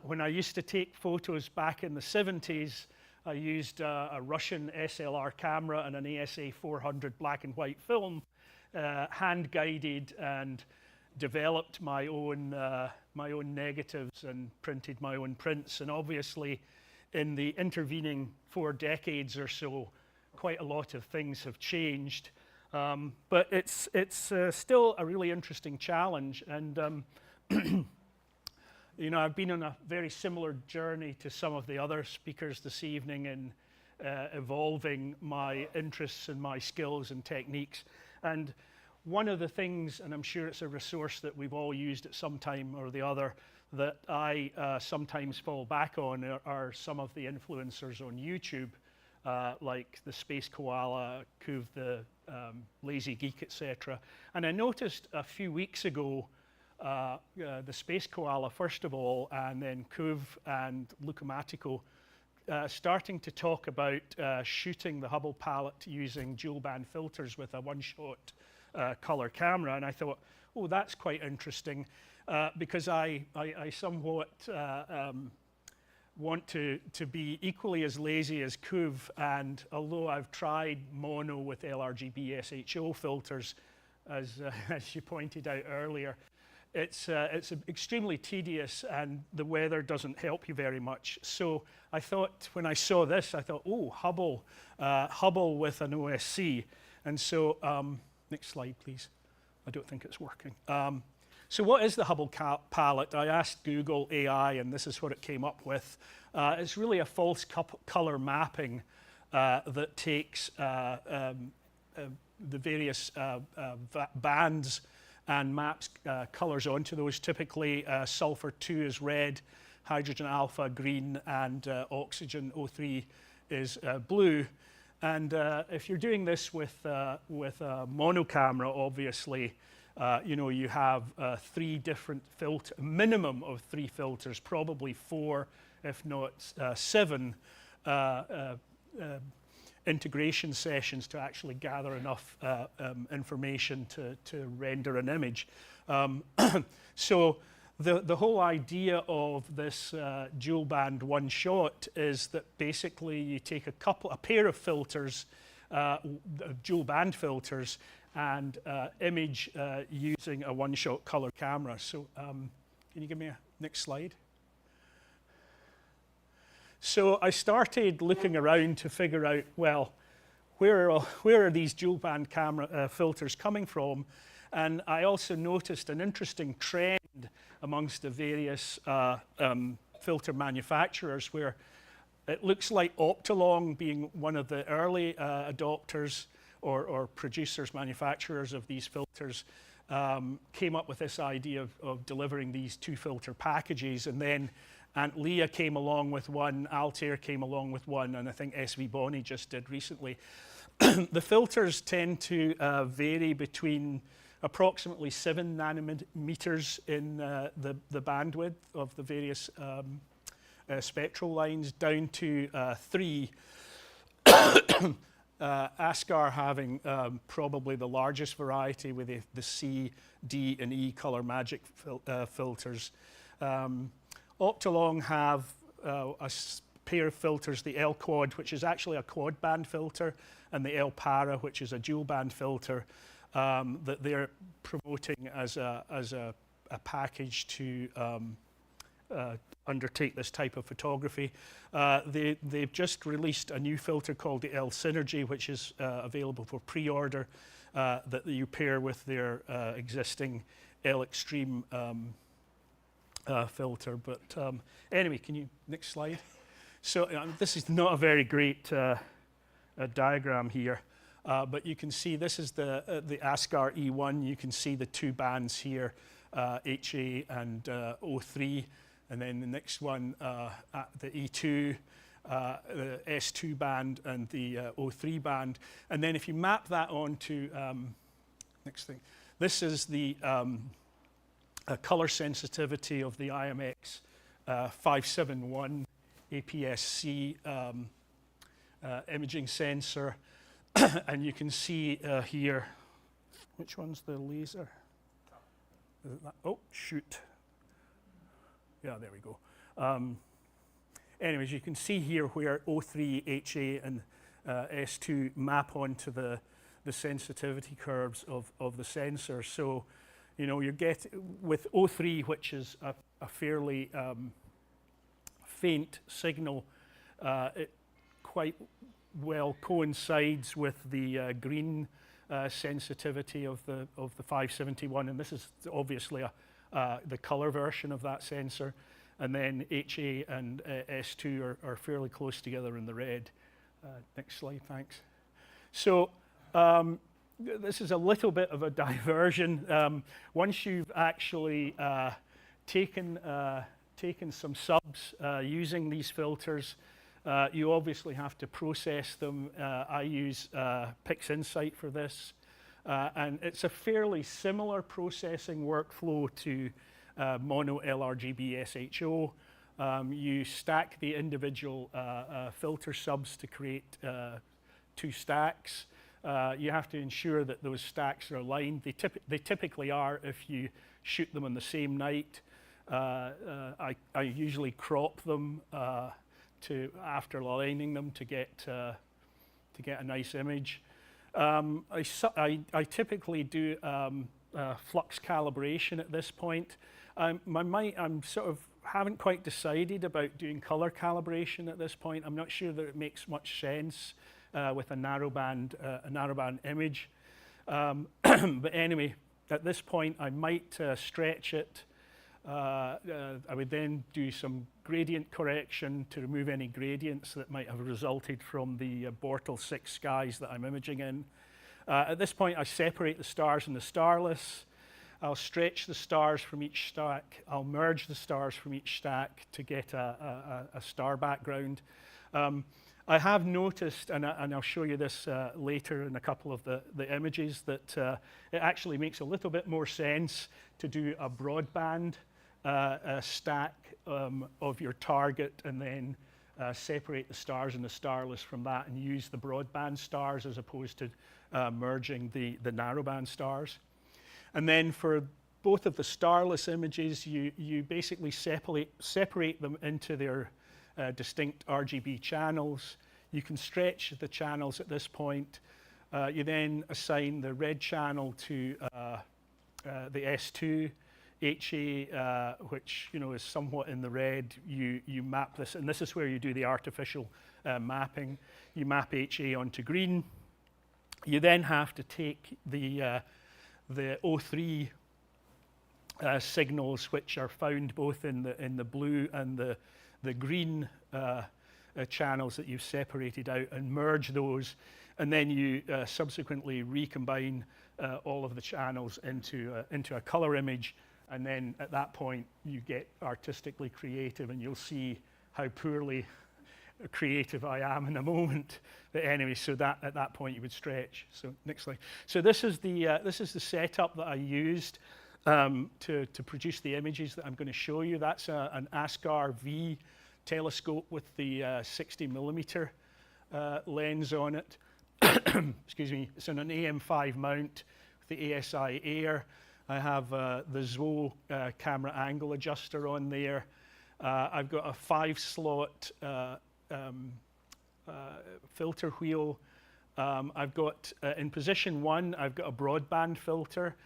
When I used to take photos back in the 70s, I used a Russian SLR camera and an ASA 400 black and white film, hand-guided, and developed my own negatives and printed my own prints. And obviously, in the intervening 4 decades or so, quite a lot of things have changed. But it's still a really interesting challenge. And you know, I've been on a very similar journey to some of the other speakers this evening in evolving my interests and my skills and techniques. And one of the things, and I'm sure it's a resource that we've all used at some time or the other, that I sometimes fall back on are some of the influencers on YouTube, like the Space Koala, Kuv the Lazy Geek, etc. And I noticed a few weeks ago the Space Koala, first of all, and then Kuv and Lukamatico starting to talk about shooting the Hubble palette using dual band filters with a one-shot color camera. And I thought, oh, that's quite interesting, because I somewhat want to be equally as lazy as Kuv, and although I've tried mono with LRGB SHO filters, as you pointed out earlier, it's extremely tedious and the weather doesn't help you very much. So I thought, when I saw this, I thought, oh, Hubble with an OSC. And so, next slide, please. I don't think it's working. So what is the Hubble palette? I asked Google AI, and this is what it came up with. It's really a false color mapping that takes the various bands and maps colors onto those. Typically, sulfur 2 is red, hydrogen alpha green, and oxygen O3 is blue. And if you're doing this with a mono camera, obviously, you know, you have 3 different minimum of 3 filters, probably 4, if not 7 integration sessions to actually gather enough information to render an image. So the whole idea of this dual band one shot is that basically you take a pair of filters, dual band filters, and image using a one shot color camera. So can you give me a next slide? So I started looking around to figure out, well, where are these dual band camera filters coming from? And I also noticed an interesting trend amongst the various filter manufacturers, where it looks like Optolong, being one of the early adopters or producers, manufacturers of these filters, came up with this idea of delivering these 2 filter packages. And then Aunt Leah came along with one, Altair came along with one, and I think SV Bonney just did recently. The filters tend to vary between approximately 7 nanometers in the bandwidth of the various spectral lines, down to 3. ASCAR having probably the largest variety with the C, D, and E color magic filters. Optolong have a pair of filters, the L quad, which is actually a quad band filter, and the L para, which is a dual band filter, that they're promoting as a package to undertake this type of photography. They've just released a new filter called the L Synergy, which is available for pre-order, that you pair with their existing L Extreme filter. But anyway, can you, next slide? So this is not a very great diagram here, but you can see this is the ASCAR E1. You can see the 2 bands here, HA and O3, and then the next one, the E2, the S2 band and the O3 band. And then if you map that onto, next thing, this is the color sensitivity of the IMX 571 APS-C imaging sensor. And you can see here, which one's the laser? Is it that? Oh, shoot. Yeah, there we go. Anyways, you can see here where O3, HA, and S2 map onto the sensitivity curves of the sensor. So, you know, you get with O3, which is a fairly faint signal, it quite well coincides with the green sensitivity of the 571, and this is obviously the color version of that sensor. And then HA and S2 are fairly close together in the red. Next slide, thanks. So this is a little bit of a diversion. Once you've actually taken some subs using these filters, you obviously have to process them. I use PixInsight for this. And it's a fairly similar processing workflow to mono LRGB SHO. You stack the individual filter subs to create 2 stacks. You have to ensure that those stacks are aligned. They typically are if you shoot them on the same night. I usually crop them after aligning them to get a nice image. I typically do flux calibration at this point. I'm sort of haven't quite decided about doing color calibration at this point. I'm not sure that it makes much sense with a narrowband image. But anyway, at this point, I might stretch it. I would then do some gradient correction to remove any gradients that might have resulted from the Bortle 6 skies that I'm imaging in. At this point, I separate the stars and the starless. I'll stretch the stars from each stack. I'll merge the stars from each stack to get a star background. I have noticed, and I'll show you this later in a couple of the images, that it actually makes a little bit more sense to do a broadband stack of your target and then separate the stars and the starless from that and use the broadband stars as opposed to merging the narrowband stars. And then for both of the starless images, you basically separate them into their distinct RGB channels. You can stretch the channels at this point. You then assign the red channel to the S2, HA, which is somewhat in the red. You map this, and this is where you do the artificial mapping. You map HA onto green. You then have to take the O3 signals, which are found both in the blue and the green channels that you've separated out, and merge those, and then you subsequently recombine all of the channels into a color image, and then at that point you get artistically creative, and you'll see how poorly creative I am in a moment. But anyway, so that at that point you would stretch. So next slide. So this is the setup that I used to produce the images that I'm going to show you. That's an ASCAR V telescope with the 60 millimeter lens on it. Excuse me. It's on an AM5 mount with the ASI Air. I have the ZWO camera angle adjuster on there. I've got a 5-slot filter wheel. I've got, in position 1, I've got a broadband filter.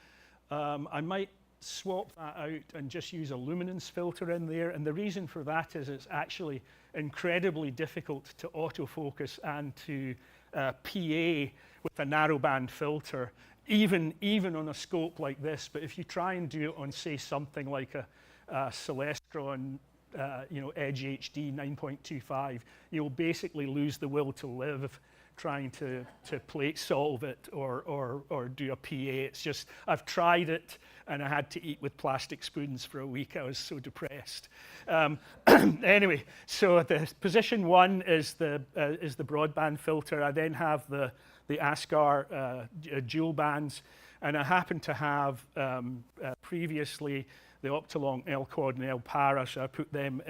I might swap that out and just use a luminance filter in there. And the reason for that is it's actually incredibly difficult to autofocus and to PA with a narrowband filter, even on a scope like this. But if you try and do it on, say, something like a Celestron Edge HD 9.25, you'll basically lose the will to live trying to plate solve it or do a PA. It's just, I've tried it and I had to eat with plastic spoons for a week. I was so depressed. Anyway, so the position 1 is the broadband filter. I then have the ASCAR dual bands, and I happen to have previously the Optolong L-Quad and L-Para, so I put them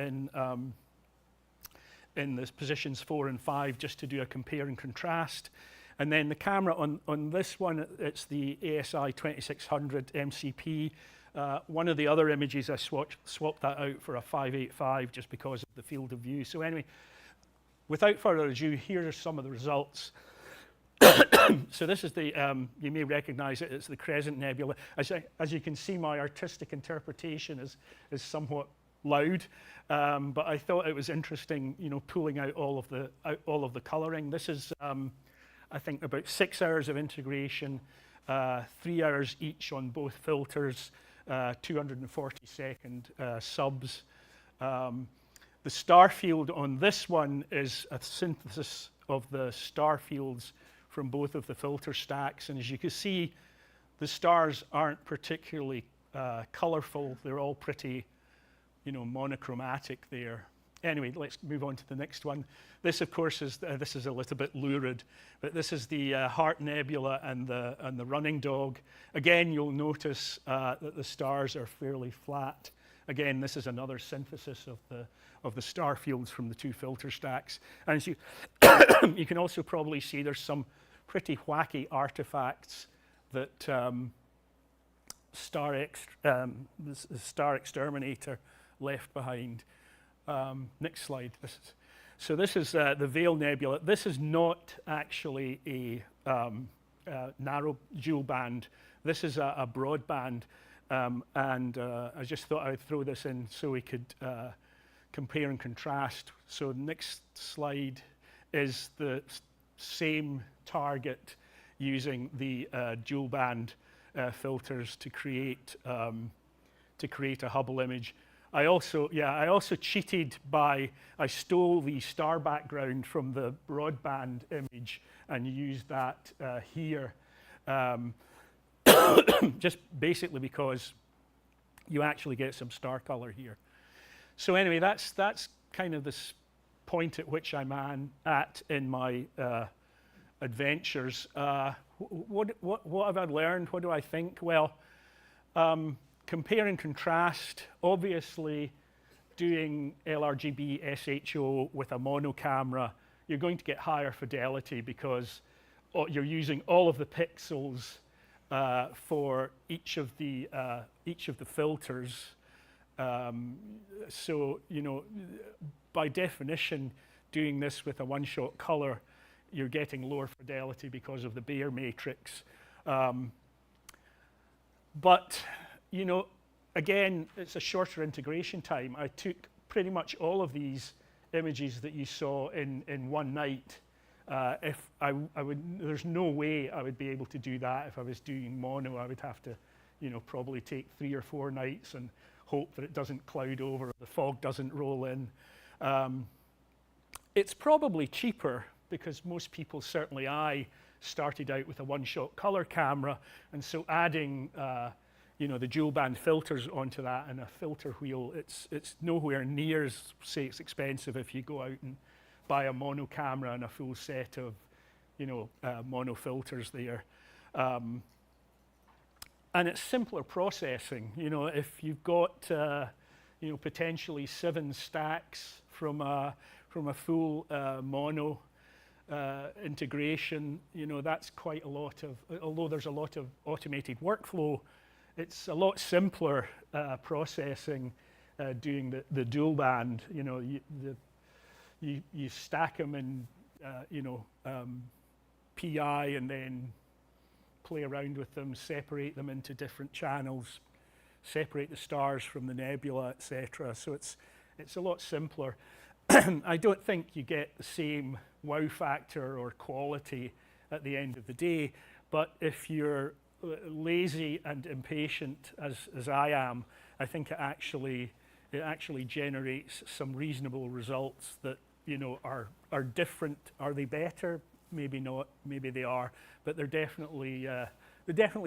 in the positions 4 and 5 just to do a compare and contrast. And then the camera on this one, it's the ASI 2600 MCP. One of the other images, I swapped that out for a 585 just because of the field of view. So anyway, without further ado, here are some of the results. So this is the, you may recognize it, it's the Crescent Nebula. As you can see, my artistic interpretation is somewhat loud, but I thought it was interesting, you know, pulling out all of the coloring. This is, I think, about 6 hours of integration, 3 hours each on both filters, 240-second subs. The star field on this one is a synthesis of the star fields from both of the filter stacks, and as you can see, the stars aren't particularly colorful. They're all pretty, you know, monochromatic there. Anyway, let's move on to the next one. This, of course, is this is a little bit lurid, but this is the Heart Nebula and the Running Dog. Again, you'll notice that the stars are fairly flat. Again, this is another synthesis of the star fields from the two filter stacks. And as you you can also probably see there's some pretty wacky artifacts that the Star Exterminator left behind. Next slide. This is the Veil Nebula. This is not actually a narrow dual band. This is a broadband, and I just thought I'd throw this in so we could compare and contrast. So next slide is the same target using the dual band filters to create a Hubble image. I also cheated by, I stole the star background from the broadband image and used that here, just basically because you actually get some star color here. So anyway, that's kind of this point at which I'm at in my adventures. What have I learned? What do I think? Well, compare and contrast, obviously doing LRGB SHO with a mono camera, you're going to get higher fidelity because you're using all of the pixels for each of the filters. So, you know, by definition, doing this with a one-shot color, you're getting lower fidelity because of the Bayer matrix. But you know, again, it's a shorter integration time. I took pretty much all of these images that you saw in one night. If I would, there's no way I would be able to do that if I was doing mono. I would have to, you know, probably take 3 or 4 nights and hope that it doesn't cloud over, the fog doesn't roll in. It's probably cheaper because most people, certainly I, started out with a one-shot color camera, and so adding you know, the dual band filters onto that and a filter wheel, it's nowhere near as, say, it's expensive if you go out and buy a mono camera and a full set of, you know, mono filters there. And it's simpler processing. You know, if you've got, you know, potentially 7 stacks from a full mono integration, you know, that's quite a lot of, although there's a lot of automated workflow, it's a lot simpler processing doing the dual band. You know, you stack them in, you know, PI and then play around with them, separate them into different channels, separate the stars from the nebula, etc. So it's a lot simpler. I don't think you get the same wow factor or quality at the end of the day, but if you're lazy and impatient as I am, I think it actually generates some reasonable results that, you know, are different. Are they better? Maybe not. Maybe they are, but they're definitely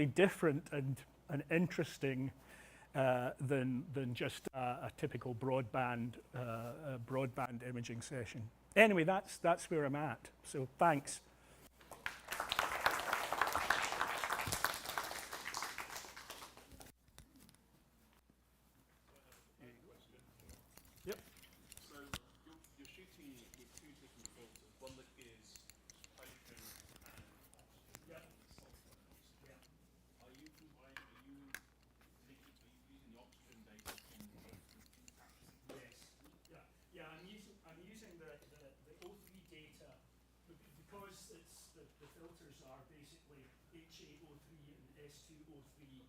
different and interesting than just a typical broadband imaging session. Anyway, that's where I'm at. So thanks. Yep. So you're shooting with one that is hydrogen and oxygen Yep. and sulfur. Yeah. Are you using the oxygen data from both the two practices? Yes. Yeah. I'm using the O3 data because the filters are basically HAO3 and S2O3